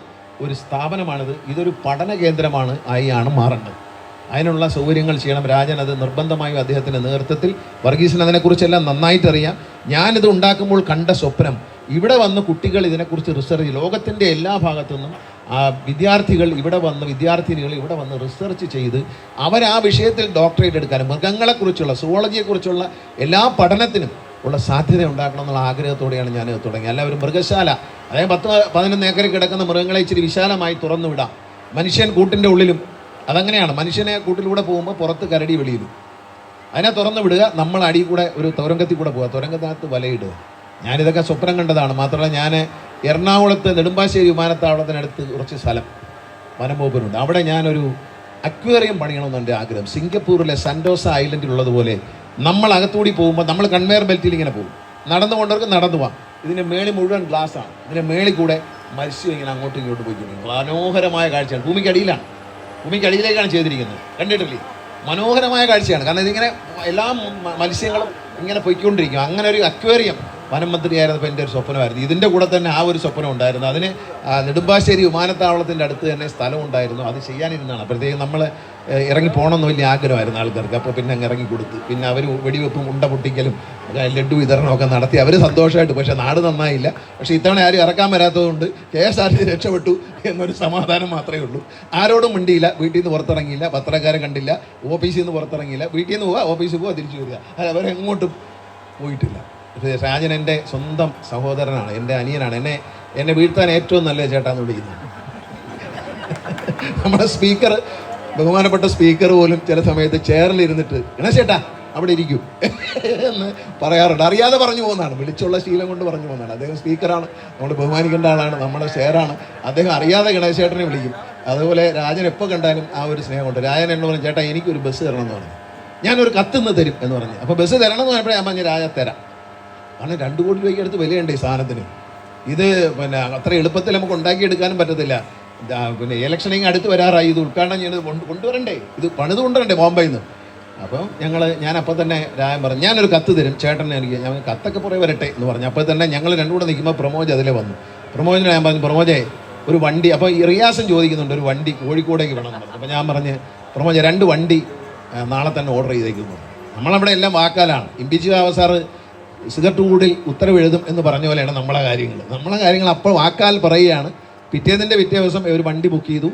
ഒരു സ്ഥാപനമാണിത്. ഇതൊരു പഠന കേന്ദ്രമാണ് ആയാണ് മാറേണ്ടത്. അതിനുള്ള സൗകര്യങ്ങൾ ചെയ്യണം. രാജൻ അത് നിർബന്ധമായും അദ്ദേഹത്തിൻ്റെ നേതൃത്വത്തിൽ, വർഗീസിന് അതിനെക്കുറിച്ചെല്ലാം നന്നായിട്ട് അറിയാം. ഞാനിത് ഉണ്ടാക്കുമ്പോൾ കണ്ട സ്വപ്നം ഇവിടെ വന്ന് കുട്ടികൾ ഇതിനെക്കുറിച്ച് റിസർച്ച്, ലോകത്തിൻ്റെ എല്ലാ ഭാഗത്തുനിന്നും വിദ്യാർത്ഥികൾ ഇവിടെ വന്ന്, വിദ്യാർത്ഥിനികൾ ഇവിടെ വന്ന് റിസർച്ച് ചെയ്ത് അവർ ആ വിഷയത്തിൽ ഡോക്ടറേറ്റ് എടുക്കാനും മൃഗങ്ങളെക്കുറിച്ചുള്ള, സുവോളജിയെക്കുറിച്ചുള്ള എല്ലാ പഠനത്തിനും ഉള്ള സാധ്യത ഉണ്ടാക്കണം എന്നുള്ള ആഗ്രഹത്തോടെയാണ് ഞാൻ തുടങ്ങി. അല്ല ഒരു മൃഗശാല, അതായത് 10-11 ഏക്കറിൽ കിടക്കുന്ന മൃഗങ്ങളെ ഇച്ചിരി വിശാലമായി തുറന്നു വിടാം. മനുഷ്യൻ കൂട്ടിൻ്റെ ഉള്ളിലും അതങ്ങനെയാണ്. മനുഷ്യനെ കൂട്ടിലൂടെ പോകുമ്പോൾ പുറത്ത് കരടി വെളിയിലും, അതിനെ തുറന്നു വിടുക. നമ്മൾ അടിയിൽ കൂടെ ഒരു തുരങ്കത്തിൽ കൂടെ പോവുക, തുരങ്കത്തിനകത്ത് വലയിടുക. ഞാനിതൊക്കെ സ്വപ്നം കണ്ടതാണ്. മാത്രമല്ല ഞാൻ എറണാകുളത്ത് നെടുമ്പാശ്ശേരി വിമാനത്താവളത്തിനടുത്ത് കുറച്ച് സ്ഥലം വനം വകുപ്പിനുണ്ട്. അവിടെ ഞാനൊരു അക്വേറിയം പണിയണമെന്ന് എൻ്റെ ആഗ്രഹം. സിംഗപ്പൂരിലെ സൻഡോസ ഐലൻഡിലുള്ളതുപോലെ നമ്മൾ അകത്തൂടി പോകുമ്പോൾ നമ്മൾ കൺവെയർ ബെൽറ്റിൽ ഇങ്ങനെ പോകും, നടന്നുകൊണ്ടവർക്ക് നടന്നു പോവാം. ഇതിൻ്റെ മേളിൽ മുഴുവൻ ഗ്ലാസ്സാണ്. ഇതിൻ്റെ മേളിൽ കൂടെ മത്സ്യം ഇങ്ങനെ അങ്ങോട്ടും ഇങ്ങോട്ടും പോയിക്കൊണ്ടിരിക്കും. മനോഹരമായ കാഴ്ചയാണ്. ഭൂമിക്കടിയിലാണ്, ഭൂമിക്കടിയിലേക്കാണ് ചെയ്തിരിക്കുന്നത്. കണ്ടിട്ടില്ലേ? മനോഹരമായ കാഴ്ചയാണ്. കാരണം ഇതിങ്ങനെ എല്ലാ മത്സ്യങ്ങളും ഇങ്ങനെ പൊയ്ക്കൊണ്ടിരിക്കും. അങ്ങനെ ഒരു അക്വേറിയം വനം മന്ത്രിയായിരുന്നപ്പോൾ എൻ്റെ ഒരു സ്വപ്നമായിരുന്നു. ഇതിൻ്റെ കൂടെ തന്നെ ആ ഒരു സ്വപ്നം ഉണ്ടായിരുന്നു. അതിന് നെടുമ്പാശ്ശേരി വിമാനത്താവളത്തിൻ്റെ അടുത്ത് തന്നെ സ്ഥലം ഉണ്ടായിരുന്നു. അത് ചെയ്യാനിരുന്നതാണ്. അപ്പോഴത്തേക്കും നമ്മൾ ഇറങ്ങി പോകണമെന്ന് വലിയ ആഗ്രഹമായിരുന്നു ആൾക്കാർക്ക്. അപ്പോൾ പിന്നെ അങ്ങ് ഇറങ്ങി കൊടുത്ത്, പിന്നെ അവർ വെടിവെപ്പും ഉണ്ട പൊട്ടിക്കലും ലഡ്ഡു വിതരണമൊക്കെ നടത്തി അവർ സന്തോഷമായിട്ട്. പക്ഷേ നാട് നന്നായില്ല. പക്ഷേ ഇത്തവണ ആരും ഇറക്കാൻ വരാത്തതുകൊണ്ട് KSRTC രക്ഷപ്പെട്ടു എന്നൊരു സമാധാനം മാത്രമേ ഉള്ളൂ. ആരോടും മിണ്ടിയില്ല, വീട്ടിൽ നിന്ന് പുറത്തിറങ്ങിയില്ല, പത്രക്കാരെ കണ്ടില്ല, ഓഫീസിൽ നിന്ന് പുറത്തിറങ്ങിയില്ല. വീട്ടിൽ നിന്ന് പോവുക, ഓഫീസിൽ പോവുക, തിരിച്ചു വരിക. അവരെങ്ങോട്ടും പോയിട്ടില്ല. രാജൻ എൻ്റെ സ്വന്തം സഹോദരനാണ്, എൻ്റെ അനിയനാണ്. എന്നെ വീഴ്ത്താൻ ഏറ്റവും നല്ല ചേട്ടാന്ന് വിളിക്കുന്നത്. നമ്മുടെ സ്പീക്കർ, ബഹുമാനപ്പെട്ട സ്പീക്കർ പോലും ചില സമയത്ത് ചെയറിലിരുന്നിട്ട് ഗണേശേട്ടാ അവിടെ ഇരിക്കും എന്ന് പറയാറുണ്ട്. അറിയാതെ പറഞ്ഞു പോകുന്നതാണ്, വിളിച്ചുള്ള ശീലം കൊണ്ട് പറഞ്ഞു പോകുന്നതാണ്. അദ്ദേഹം സ്പീക്കറാണ്, നമ്മൾ ബഹുമാനിക്കേണ്ട ആളാണ്, നമ്മുടെ ചെയറാണ്. അദ്ദേഹം അറിയാതെ ഗണേശേട്ടനെ വിളിക്കും. അതുപോലെ രാജൻ എപ്പോൾ കണ്ടാലും ആ ഒരു സ്നേഹമുണ്ട്. രാജൻ എന്നോട് പറഞ്ഞു, ചേട്ടാ എനിക്കൊരു ബസ് തരണം എന്ന് പറഞ്ഞു. ഞാനൊരു കത്തിന്ന് തരും എന്ന് പറഞ്ഞു. അപ്പോൾ ബസ് തരണം എന്ന് പറഞ്ഞപ്പോഴേ ഞാൻ പറഞ്ഞു രാജ തരാം. കാരണം 2 കോടി രൂപയ്ക്ക് അടുത്ത് വിലയുണ്ട് ഈ സാധനത്തിന്. ഇത് പിന്നെ അത്ര എളുപ്പത്തിൽ നമുക്ക് ഉണ്ടാക്കിയെടുക്കാനും പറ്റത്തില്ല. പിന്നെ ഇലക്ഷനിങ് അടുത്ത് വരാറായി. ഇത് ഉദ്ഘാടനം ചെയ്യുന്നത് കൊണ്ടുവരണ്ടേ, ഇത് പണിത് കൊണ്ടുവരണ്ടേ ബോംബെയിൽ നിന്ന്. അപ്പം ഞാനപ്പോൾ തന്നെ രാജൻ പറഞ്ഞു ഞാനൊരു കത്ത് തരും ചേട്ടനെ. എനിക്ക് ഞാൻ കത്തൊക്കെ പുറകെ വരട്ടെ എന്ന് പറഞ്ഞു. അപ്പോൾ തന്നെ ഞങ്ങൾ രണ്ടും കൂടെ നിൽക്കുമ്പോൾ പ്രമോജ് അതിലെ വന്നു. പ്രമോജിനെ ഞാൻ പറഞ്ഞു, പ്രമോജേ ഒരു വണ്ടി, അപ്പോൾ ഈ റിയാസും ചോദിക്കുന്നുണ്ട് ഒരു വണ്ടി കോഴിക്കോടേക്ക് വേണം എന്ന് പറഞ്ഞു. അപ്പോൾ ഞാൻ പറഞ്ഞ് പ്രമോജ് 2 വണ്ടി നാളെ തന്നെ ഓർഡർ ചെയ്തേക്കുന്നു. നമ്മളവിടെ എല്ലാം വാക്കാലാണ്. ഇമ്പിച്ചു അവസാറ് സിഗരറ്റ് കൂടിൽ ഉത്തരവെഴുതും എന്ന് പറഞ്ഞ പോലെയാണ് നമ്മളെ കാര്യങ്ങൾ അപ്പോൾ വാക്കാൽ പറയുകയാണ്. പിറ്റേ ദിവസം ഒരു വണ്ടി ബുക്ക് ചെയ്തു,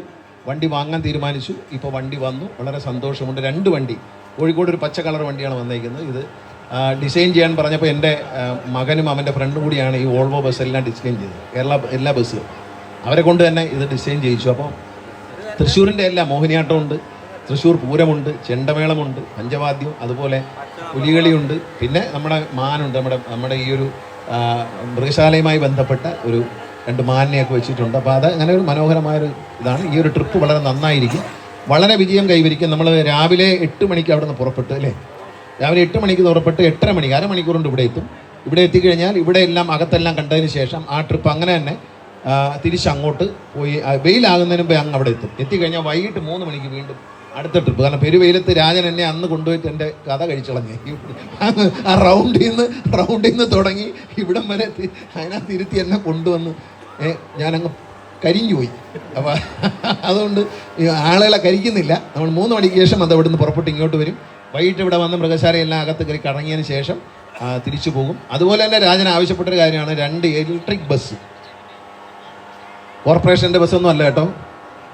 വണ്ടി വാങ്ങാൻ തീരുമാനിച്ചു. ഇപ്പോൾ വണ്ടി വന്നു, വളരെ സന്തോഷമുണ്ട്. 2 വണ്ടി, കോഴിക്കോട് ഒരു പച്ച കളർ വണ്ടിയാണ് വന്നേക്കുന്നത്. ഇത് ഡിസൈൻ ചെയ്യാൻ പറഞ്ഞപ്പോൾ എൻ്റെ മകനും അവൻ്റെ ഫ്രണ്ടും കൂടിയാണ് ഈ വോൾവോ ബസ് എല്ലാം ഡിസൈൻ ചെയ്തത്. എല്ലാ ബസ്സും അവരെ കൊണ്ട് തന്നെ ഇത് ഡിസൈൻ ചെയ്യിച്ചു. അപ്പോൾ തൃശ്ശൂരിൻ്റെ എല്ലാം മോഹിനിയാട്ടമുണ്ട്, തൃശ്ശൂർ പൂരമുണ്ട്, ചെണ്ടമേളമുണ്ട്, പഞ്ചവാദ്യം, അതുപോലെ പുലികളിയുണ്ട്, പിന്നെ നമ്മുടെ മാനുണ്ട്. നമ്മുടെ ഈ ഒരു മൃഗശാലയുമായി ബന്ധപ്പെട്ട ഒരു 2 മാനിനെയൊക്കെ വെച്ചിട്ടുണ്ട്. അപ്പോൾ അത് അങ്ങനെ ഒരു മനോഹരമായൊരു ഇതാണ്. ഈ ഒരു ട്രിപ്പ് വളരെ നന്നായിരിക്കും, വളരെ വിജയം കൈവരിക്കും. നമ്മൾ രാവിലെ 8 മണിക്ക് അവിടെ നിന്ന് പുറപ്പെട്ടു അല്ലേ? രാവിലെ 8 മണിക്ക് പുറപ്പെട്ട് 8:30 മണിക്ക്, അരമണിക്കൂർ കൊണ്ട് ഇവിടെ എത്തും. ഇവിടെ എത്തിക്കഴിഞ്ഞാൽ ഇവിടെ എല്ലാം അകത്തെല്ലാം കണ്ടതിന് ശേഷം ആ ട്രിപ്പ് അങ്ങനെ തന്നെ തിരിച്ചങ്ങോട്ട് പോയി വെയിലാകുന്നതിന് മുമ്പേ അങ്ങ് അവിടെ എത്തും. എത്തിക്കഴിഞ്ഞാൽ വൈകിട്ട് 3 മണിക്ക് വീണ്ടും അടുത്ത ട്രിപ്പ്. കാരണം പെരുവെയിലത്ത് രാജൻ എന്നെ അന്ന് കൊണ്ടുപോയിട്ട് എൻ്റെ കഥ കഴിച്ചളഞ്ഞ് ആ റൗണ്ടിൽ നിന്ന് തുടങ്ങി ഇവിടം വരെ അതിനകത്ത് ഇരുത്തി എന്നെ കൊണ്ടുവന്ന് ഞാനങ്ങ് കരിഞ്ഞു പോയി. അപ്പോൾ അതുകൊണ്ട് ആളുകളെ കരിക്കുന്നില്ല. നമ്മൾ 3 മണിക്ക് ശേഷം അത് അവിടെ നിന്ന് പുറപ്പെട്ട് ഇങ്ങോട്ട് വരും. വൈകിട്ട് ഇവിടെ വന്ന് മൃഗശാലയെല്ലാം അകത്ത് കയറി കറങ്ങിയതിന് ശേഷം തിരിച്ചു പോകും. അതുപോലെ തന്നെ രാജൻ ആവശ്യപ്പെട്ടൊരു കാര്യമാണ് 2 ഇലക്ട്രിക് ബസ്. കോർപ്പറേഷൻ്റെ ബസ്സൊന്നും അല്ല കേട്ടോ,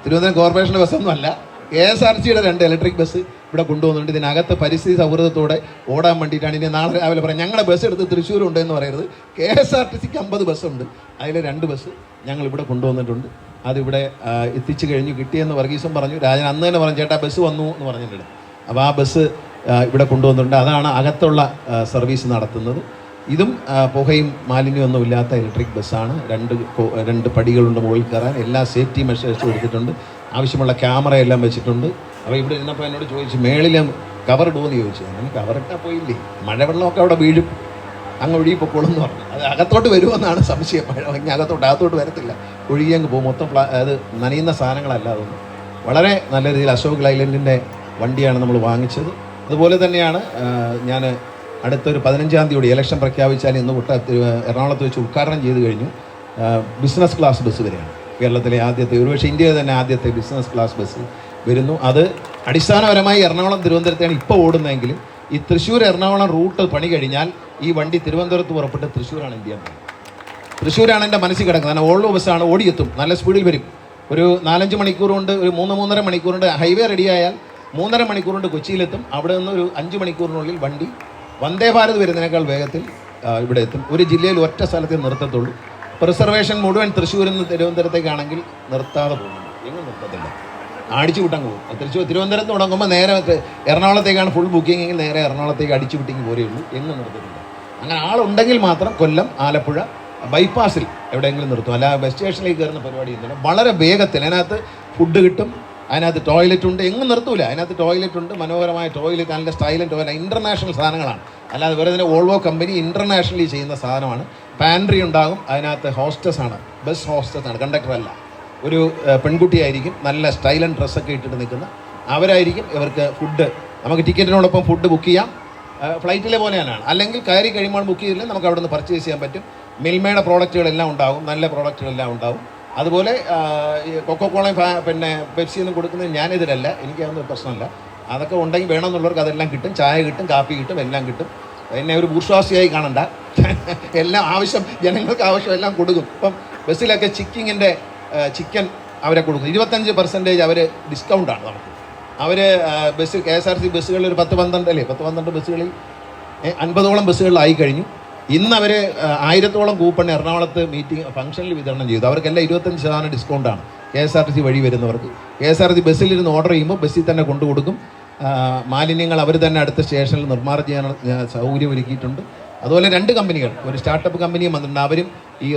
തിരുവനന്തപുരം കോർപ്പറേഷൻ്റെ ബസ്സൊന്നും അല്ല, KSRTCയുടെ 2 ഇലക്ട്രിക് ബസ് ഇവിടെ കൊണ്ടുപോകുന്നുണ്ട്. ഇതിനകത്ത് പരിസ്ഥിതി സൗഹൃദത്തോടെ ഓടാൻ വേണ്ടിയിട്ടാണ്. ഇനി നാളെ രാവിലെ പറയാം ഞങ്ങളുടെ ബസ് എടുത്ത് തൃശ്ശൂരുണ്ട് എന്ന് പറയരുത്. KSRTCക്ക് 50 ബസ്സുണ്ട്, അതിൽ 2 ബസ് ഞങ്ങൾ ഇവിടെ കൊണ്ടുവന്നിട്ടുണ്ട്. അതിവിടെ എത്തിച്ചു കഴിഞ്ഞു, കിട്ടിയെന്ന് വർഗീസും പറഞ്ഞു. രാജൻ അന്ന് തന്നെ പറഞ്ഞു ചേട്ടാ ബസ് വന്നു എന്ന് പറഞ്ഞിട്ടുണ്ട്. അപ്പോൾ ആ ബസ് ഇവിടെ കൊണ്ടുവന്നിട്ടുണ്ട്. അതാണ് അകത്തുള്ള സർവീസ് നടത്തുന്നത്. ഇതും പുകയും മാലിന്യമൊന്നും ഇല്ലാത്ത ഇലക്ട്രിക് ബസ്സാണ്. 2 പടികളുണ്ട് മുകളിൽ കയറാൻ. എല്ലാ സേഫ്റ്റി മെഷേഴ്സും എടുത്തിട്ടുണ്ട്. ആവശ്യമുള്ള ക്യാമറ എല്ലാം വെച്ചിട്ടുണ്ട്. അപ്പോൾ ഇവിടെ ഇരുന്നപ്പോൾ എന്നോട് ചോദിച്ചു മേളിലും കവർ ഇടുമെന്ന് ചോദിച്ചു. ഞാൻ കവറിട്ടാൽ പോയില്ലേ, മഴവെള്ളമൊക്കെ അവിടെ വീഴും, അങ്ങ് ഒഴുകി പൊക്കോളും എന്ന് പറഞ്ഞു. അത് അകത്തോട്ട് വരുമെന്നാണ് സംശയം. മഴ ഇങ്ങനെ അകത്തോട്ട് വരത്തില്ല, ഒഴുകി അങ്ങ് പോകും. മൊത്തം അത് നനയുന്ന സാധനങ്ങളല്ല. അതൊന്നും വളരെ നല്ല രീതിയിൽ അശോക് ലൈലൻഡിൻ്റെ വണ്ടിയാണ് നമ്മൾ വാങ്ങിച്ചത്. അതുപോലെ തന്നെയാണ് ഞാൻ അടുത്തൊരു 15-ാം തീയതി ഇലക്ഷൻ പ്രഖ്യാപിച്ചാൽ ഇന്ന് എറണാകുളത്ത് വെച്ച് ഉദ്ഘാടനം ചെയ്ത് കഴിഞ്ഞു. ബിസിനസ് ക്ലാസ് ബസ് വരെയാണ് കേരളത്തിലെ ആദ്യത്തെ, ഒരുപക്ഷെ ഇന്ത്യയിലെ തന്നെ ആദ്യത്തെ ബിസിനസ് ക്ലാസ് ബസ് വരുന്നു. അത് അടിസ്ഥാനപരമായി എറണാകുളം തിരുവനന്തപുരത്താണ് ഇപ്പോൾ ഓടുന്നതെങ്കിലും ഈ തൃശ്ശൂർ എറണാകുളം റൂട്ട് പണി കഴിഞ്ഞാൽ ഈ വണ്ടി തിരുവനന്തപുരത്ത് പുറപ്പെട്ട് തൃശ്ശൂരാണ് ഇന്ത്യ. തൃശ്ശൂരാണ് എൻ്റെ മനസ്സിൽ കിടക്കുന്നത്. കാരണം ഓൾവോ ബസ്സാണ്, ഓടിയെത്തും, നല്ല സ്പീഡിൽ വരും. ഒരു 4-5 മണിക്കൂർ കൊണ്ട്, ഒരു 3-3.5 മണിക്കൂർ കൊണ്ട് ഹൈവേ റെഡിയായാൽ 3.5 മണിക്കൂർ കൊണ്ട് കൊച്ചിയിലെത്തും. അവിടെ നിന്ന് ഒരു 5 മണിക്കൂറിനുള്ളിൽ വണ്ടി വന്ദേ ഭാരത് വരുന്നതിനേക്കാൾ വേഗത്തിൽ ഇവിടെ എത്തും. ഒരു ജില്ലയിൽ ഒറ്റ സ്ഥലത്തേ നിർത്തത്തുള്ളൂ. റിസർവേഷൻ മുഴുവൻ തൃശ്ശൂരിൽ നിന്ന് തിരുവനന്തപുരത്തേക്കാണെങ്കിൽ നിർത്താതെ പോകുന്നു, എങ്ങും നിർത്തത്തില്ല, അടിച്ചു വിട്ടാൻ പോകും. തിരുവനന്തപുരത്ത് തുടങ്ങുമ്പോൾ നേരെ എറണാകുളത്തേക്കാണ് ഫുൾ ബുക്കിംഗ് എങ്കിൽ നേരെ എറണാകുളത്തേക്ക് അടിച്ചു വിട്ടെങ്കിൽ പോരെയുള്ളൂ, എങ്ങും നിർത്തത്തില്ല. അങ്ങനെ ആളുണ്ടെങ്കിൽ മാത്രം കൊല്ലം, ആലപ്പുഴ ബൈപ്പാസിൽ എവിടെയെങ്കിലും നിർത്തും, അല്ല ബസ് സ്റ്റേഷനിലേക്ക് കയറുന്ന പരിപാടി ഒന്നുമില്ല. വളരെ വേഗത്തിൽ അതിനകത്ത് ഫുഡ് കിട്ടും, അതിനകത്ത് ടോയ്ലറ്റ് ഉണ്ട്, എങ്ങും നിർത്തൂല. അതിനകത്ത് ടോയ്ലറ്റ് ഉണ്ട്, മനോഹരമായ ടോയ്ലറ്റ്, നല്ല സ്റ്റൈലൻ ടോയ്ലറ്റ്, ഇൻ്റർനാഷണൽ സാധനങ്ങളാണ്. അല്ലാതെ വേറെ തന്നെ ഓൾവോ കമ്പനി ഇൻ്റർനാഷണലി ചെയ്യുന്ന സാധനമാണ്. പാൻട്രി ഉണ്ടാകും, അതിനകത്ത് ഹോസ്റ്റസ് ആണ്, ബസ് ഹോസ്റ്റസ് ആണ്, കണ്ടക്ടർ അല്ല. ഒരു പെൺകുട്ടിയായിരിക്കും, നല്ല സ്റ്റൈലൻ ഡ്രസ്സൊക്കെ ഇട്ടിട്ട് നിൽക്കുന്ന അവരായിരിക്കും ഇവർക്ക് ഫുഡ്. നമുക്ക് ടിക്കറ്റിനോടൊപ്പം ഫുഡ് ബുക്ക് ചെയ്യാം, ഫ്ലൈറ്റിലെ പോലെ തന്നെയാണ്. അല്ലെങ്കിൽ കയറി കഴിയുമ്പോൾ ബുക്ക് ചെയ്തില്ലെങ്കിൽ നമുക്ക് അവിടെ നിന്ന് പർച്ചേസ് ചെയ്യാൻ പറ്റും. മിൽമയുടെ പ്രോഡക്റ്റുകളെല്ലാം ഉണ്ടാകും, നല്ല പ്രോഡക്റ്റുകളെല്ലാം ഉണ്ടാകും. അതുപോലെ കൊക്കോക്കോളയും പിന്നെ പെപ്സിയൊന്നും കൊടുക്കുന്നത് ഞാനെതിരല്ല, എനിക്കതൊന്നും പ്രശ്നമല്ല. അതൊക്കെ ഉണ്ടെങ്കിൽ വേണമെന്നുള്ളവർക്ക് അതെല്ലാം കിട്ടും, ചായ കിട്ടും, കാപ്പി കിട്ടും, എല്ലാം കിട്ടും. എന്നെ ഒരു ബൂർഷ്വാസിയായി കാണണ്ട, എല്ലാം ആവശ്യം, ജനങ്ങൾക്ക് ആവശ്യം എല്ലാം കൊടുക്കും. ഇപ്പം ബസ്സിലൊക്കെ ചിക്കൻ അവരെ കൊടുക്കും, 25% അവർ ഡിസ്കൗണ്ടാണ് നമുക്ക്. അവർ ബസ്സിൽ KSRTC ബസ്സുകളിൽ ഒരു 10-12 ബസ്സുകളിൽ 50ഓളം ബസ്സുകളിലായി കഴിഞ്ഞു. ഇന്ന് അവർ 1000ഓളം കൂപ്പൺ എറണാകുളത്ത് ഫംഗ്ഷനിൽ വിതരണം ചെയ്തു. അവർക്കെല്ലാം 25% ഡിസ്കൗണ്ടാണ് KSRTC വഴി വരുന്നവർക്ക്. KSRTC ബസ്സിലിരുന്ന് ഓർഡർ ചെയ്യുമ്പോൾ ബസ്സിൽ തന്നെ കൊണ്ടു കൊടുക്കും. മാലിന്യങ്ങൾ അവർ തന്നെ അടുത്ത സ്റ്റേഷനിൽ നിർമ്മാർജ്ജനം ചെയ്യാൻ സൗകര്യം ഒരുക്കിയിട്ടുണ്ട്. അതുപോലെ 2 കമ്പനികൾ, ഒരു സ്റ്റാർട്ടപ്പ് കമ്പനിയും വന്നിട്ടുണ്ട്. അവരും ഈ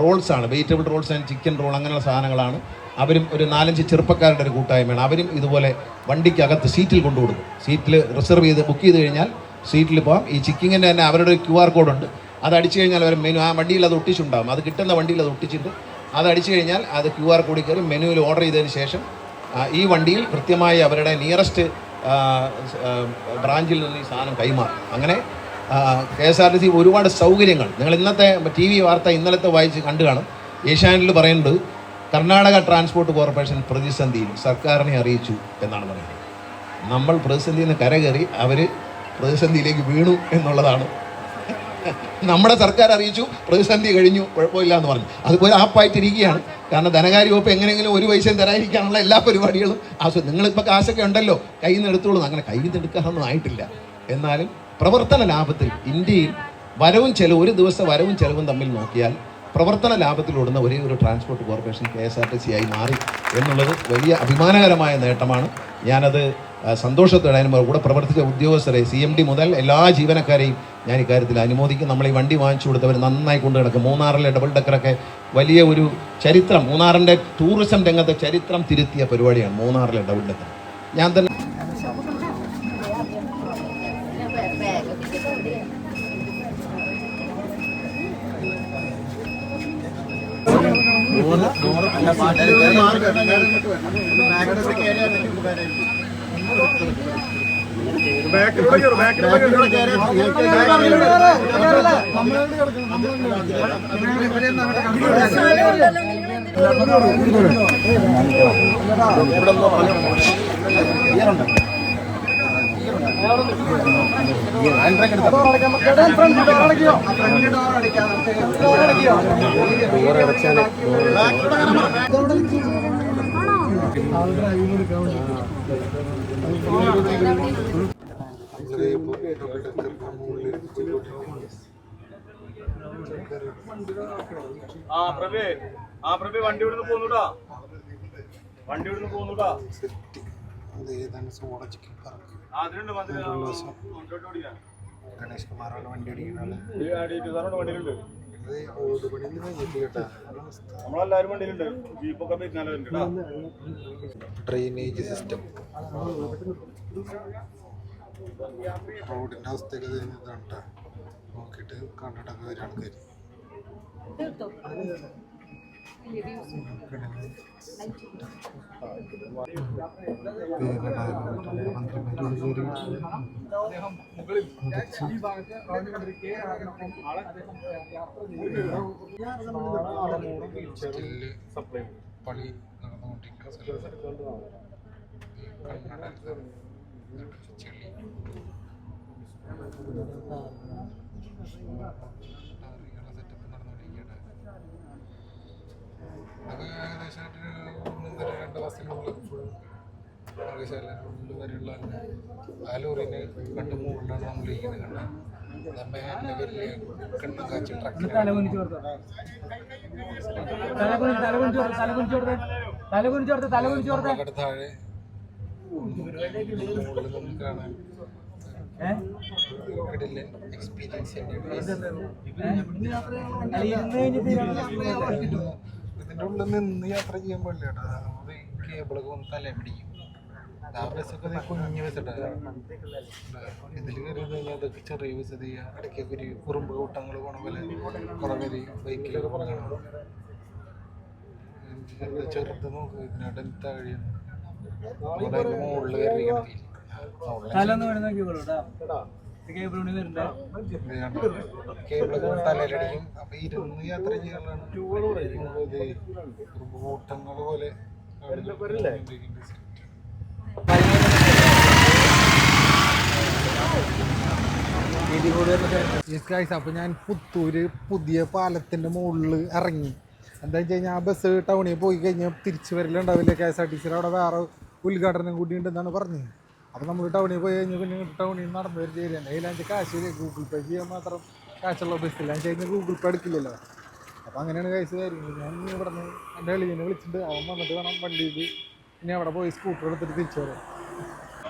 റോൾസാണ്, vegetable rolls and chicken roll, അങ്ങനെയുള്ള സാധനങ്ങളാണ്. അവരും ഒരു 4-5 ചെറുപ്പക്കാരുടെ ഒരു കൂട്ടായ്മയാണ്. അവരും ഇതുപോലെ വണ്ടിക്കകത്ത് സീറ്റിൽ കൊണ്ടു കൊടുക്കും. സീറ്റിൽ റിസർവ് ചെയ്ത് ബുക്ക് ചെയ്ത് കഴിഞ്ഞാൽ സീറ്റിൽ പോകാം. ഈ ചിക്കിങ്ങിൻ്റെ തന്നെ അവരുടെ ഒരു QR കോഡുണ്ട്, അത് അടിച്ചു കഴിഞ്ഞാൽ അവർ മെനു, ആ വണ്ടിയിൽ അത് ഒട്ടിച്ചുണ്ടാകും, അത് കിട്ടുന്ന വണ്ടിയിൽ അത് ഒട്ടിച്ചിട്ട് അത് അടിച്ചു കഴിഞ്ഞാൽ അത് QR കോഡിൽ കയറി മെനുവിൽ ഓർഡർ ചെയ്തതിന് ശേഷം ഈ വണ്ടിയിൽ കൃത്യമായി അവരുടെ നിയറസ്റ്റ് ബ്രാഞ്ചിൽ നിന്ന് ഈ സാധനം കൈമാറും. അങ്ങനെ KSRTC ഒരുപാട് സൗകര്യങ്ങൾ. നിങ്ങൾ ഇന്നത്തെ TV വാർത്ത ഇന്നലത്തെ വായിച്ച് കണ്ടു കാണും. ഏഷ്യാനെറ്റിൽ പറയുന്നത് കർണാടക ട്രാൻസ്പോർട്ട് കോർപ്പറേഷൻ പ്രതിസന്ധിയിൽ സർക്കാരിനെ അറിയിച്ചു എന്നാണ് പറയുന്നത്. നമ്മൾ പ്രതിസന്ധിയിൽ നിന്ന് കരകയറി, അവർ പ്രതിസന്ധിയിലേക്ക് വീണു എന്നുള്ളതാണ്. നമ്മുടെ സർക്കാർ അറിയിച്ചു, പ്രതിസന്ധി കഴിഞ്ഞു, കുഴപ്പമില്ല എന്ന് പറഞ്ഞു. അതുപോലെ ആപ്പായിട്ടിരിക്കുകയാണ്. കാരണം ധനകാര്യ വകുപ്പ് എങ്ങനെയെങ്കിലും ഒരു പൈസയും തരാതിരിക്കാനുള്ള എല്ലാ പരിപാടികളും നിങ്ങളിപ്പോൾ കാശൊക്കെ ഉണ്ടല്ലോ, കയ്യിൽ നിന്ന് എടുത്തോളൂ. അങ്ങനെ കയ്യിൽ നിന്ന് എടുക്കാനൊന്നും ആയിട്ടില്ല. എന്നാലും പ്രവർത്തന ലാഭത്തിൽ ഇന്ത്യയിൽ വരവും ചെലവും, ഒരു ദിവസത്തെ വരവും ചെലവും തമ്മിൽ നോക്കിയാൽ പ്രവർത്തന ലാഭത്തിലോടുന്ന ഒരേ ഒരു ട്രാൻസ്പോർട്ട് കോർപ്പറേഷൻ KSRTC ആയി മാറി എന്നുള്ളത് വലിയ അഭിമാനകരമായ നേട്ടമാണ്. ഞാനത് സന്തോഷത്തോടെ കൂടെ പ്രവർത്തിച്ച ഉദ്യോഗസ്ഥരെ, CMD മുതൽ എല്ലാ ജീവനക്കാരെയും ഞാൻ ഇക്കാര്യത്തിൽ അനുമോദിക്കും. നമ്മൾ ഈ വണ്ടി വാങ്ങിച്ചു കൊടുത്തവർ നന്നായി കൊണ്ടു കിടക്കും. മൂന്നാറിലെ ഡബിൾ ഡെക്കറൊക്കെ വലിയ ഒരു ചരിത്രം, മൂന്നാറിൻ്റെ ടൂറിസം രംഗത്തെ ചരിത്രം തിരുത്തിയ പരിപാടിയാണ് മൂന്നാറിലെ ഡബിൾ ഡെക്കർ. ഞാൻ തന്നെ പ്രഭേ വണ്ടി ഇവിടുന്ന് പോന്നൂടാ, വണ്ടി ഇവിടുന്ന് പോന്നൂടാ. അതിനുണ്ട് ഗണേഷ് കുമാറാണ് വണ്ടി ഓടിക്കുന്നത്. വണ്ടിയിലുണ്ട്, നമ്മളെല്ലാവരും വണ്ടിയിലുണ്ട്. ജീപ്പൊക്കെ വരുന്നാലുണ്ട്. ഡ്രെയിനേജ് സിസ്റ്റം, റോഡിൻ്റെ അവസ്ഥയൊക്കെ ഇതാണ് നോക്കിയിട്ട് കണ്ടിട്ടൊക്കെ വരും ആൾക്കാർ. പണി നടന്നുകൊണ്ടിരിക്കുന്ന ചെളി സെറ്റപ്പ് നടന്നുകൊണ്ടിരിക്കുകയാണ്. മാർഗശാല വരെയുള്ള ആ ലോറിനെ കണ്ട് മുകളിലാണ് നമ്മൾ ഇരിക്കുന്നത് കണ്ടത്. മേലെ വലിയ കണ്ണും കാച്ചി ട്രക്കിലാണ് താഴെ മുകളിൽ നിന്ന് കാണാൻ എക്സ്പീരിയൻസ് ഇതിൻ്റെ ഉള്ളിൽ നിന്ന് യാത്ര ചെയ്യാൻ പാടില്ല കേട്ടോ. അത് കേബിളൊക്കെ വന്ന് തല പിടിക്കും. ആ ബസ്സൊക്കെ കുഞ്ഞു ബസ്സിട്ടാണ് ഇതിൽ കയറി കഴിഞ്ഞാൽ അതൊക്കെ ചെറിയ ബസ് ചെയ്യുക. ഇടയ്ക്കൊക്കെ ഒരു കുറുമ്പ് കൂട്ടങ്ങൾ പോണ പോലെ കുറേ പേര് ബൈക്കിലൊക്കെ പറയണം. ചെറുത് നോക്കുക ഇതിനായിട്ട് എന്താ കഴിയുന്നു അതിൻ്റെ മുകളിൽ കയറിയിരിക്കണം ഫീൽ. കേബിളൊക്കെ തലയിലടിക്കും. അപ്പൊ ഇരുന്ന് യാത്ര ചെയ്യാനുള്ളതാണ്. കൂട്ടങ്ങൾ പോലെ അപ്പോൾ ഞാൻ പുത്തൂര് പുതിയ പാലത്തിൻ്റെ മുകളിൽ ഇറങ്ങി. എന്താ വെച്ച് കഴിഞ്ഞാൽ ആ ബസ് ടൗണിൽ പോയി കഴിഞ്ഞാൽ തിരിച്ചു വരലുണ്ടാവില്ല. KSRTC അവിടെ വേറെ ഉദ്ഘാടനം കൂടി ഉണ്ടെന്നാണ് പറഞ്ഞത്. അപ്പോൾ നമ്മൾ ടൗണിൽ പോയി കഴിഞ്ഞാൽ പിന്നെ ടൗണിൽ നടന്നു വരും ശരിയാണ്. അതിലഞ്ച് കാശ് ഗൂഗിൾ പേ ചെയ്യാൻ മാത്രം കാശുള്ള ബസ്സില്ല. ഞാൻ കഴിഞ്ഞാൽ ഗൂഗിൾ പേ എടുക്കില്ലല്ലോ. അപ്പോൾ അങ്ങനെയാണ് കാശ് കാര്യങ്ങൾ. ഞാൻ ഇവിടെ നിന്ന് എൻ്റെ എളിയനെ വിളിച്ചിട്ടുണ്ട്. അവൻ വന്നിട്ട് വേണം വണ്ടിയിൽ ഇനി അവിടെ പോയി സ്കൂട്ടർ എടുത്തിട്ട് തിരിച്ചു വരാം.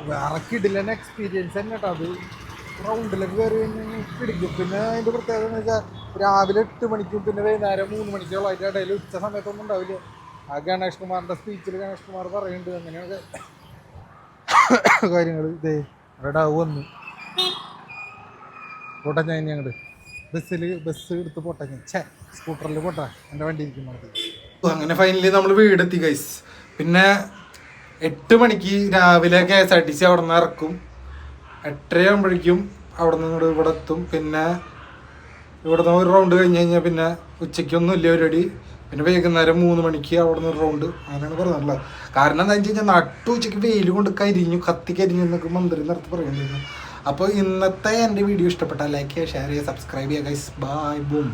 വേറെ കിടിലൻ എക്സ്പീരിയൻസ് തന്നെ കേട്ടോ. അത് റൗണ്ടിലൊക്കെ കയറി പിടിക്കും. പിന്നെ അതിൻ്റെ പ്രത്യേകത എന്ന് വെച്ചാൽ രാവിലെ 8 മണിക്കും പിന്നെ വൈകുന്നേരം 3 മണിക്കോളം അതിൻ്റെ ഇടയിൽ ഉച്ച സമയത്തൊന്നും ഉണ്ടാവില്ല. ആ ഗണേഷ് കുമാറിൻ്റെ സ്പീച്ചിൽ ഗണേഷ് കുമാർ പറയുന്നുണ്ട് അങ്ങനെയൊക്കെ കാര്യങ്ങൾ. ഇതേ അവിടെ വന്നു പോട്ടെ. ഞാൻ ഇനി അങ്ങോട്ട് ബസ് എടുത്ത് പോട്ടെ. ഞാൻ സ്കൂട്ടറിൽ പോട്ടെ. എൻ്റെ വണ്ടി ഇരിക്കും. അങ്ങനെ ഫൈനലി നമ്മൾ വീടെത്തി ഗൈസ്. പിന്നെ 8 മണിക്ക് രാവിലെ KSRTC അവിടെ നിന്ന് ഇറക്കും. 8:30 ആകുമ്പോഴേക്കും അവിടെ നിന്ന് ഇങ്ങോട്ട് ഇവിടെ എത്തും. പിന്നെ ഇവിടെ നിന്ന് ഒരു റൗണ്ട് കഴിഞ്ഞ് കഴിഞ്ഞാൽ പിന്നെ ഉച്ചയ്ക്കൊന്നും ഇല്ല പരിപാടി. പിന്നെ വൈകുന്നേരം 3 മണിക്ക് അവിടെ നിന്ന് ഒരു റൗണ്ട്. അങ്ങനെയാണ് പറഞ്ഞിട്ടുള്ളത്. കാരണം എന്താ വെച്ച് കഴിഞ്ഞാൽ ഉച്ചയ്ക്ക് വെയിൽ കൊണ്ട് കത്തിക്കരിഞ്ഞു എന്നൊക്കെ മന്ത്രി നേരത്തെ പറയുന്നുണ്ടായിരുന്നു. അപ്പോൾ ഇന്നത്തെ എൻ്റെ വീഡിയോ ഇഷ്ടപ്പെട്ടാൽ ലൈക്ക് ചെയ്യുക, ഷെയർ ചെയ്യുക, സബ്സ്ക്രൈബ് ചെയ്യുക ഗൈസ്. By boom.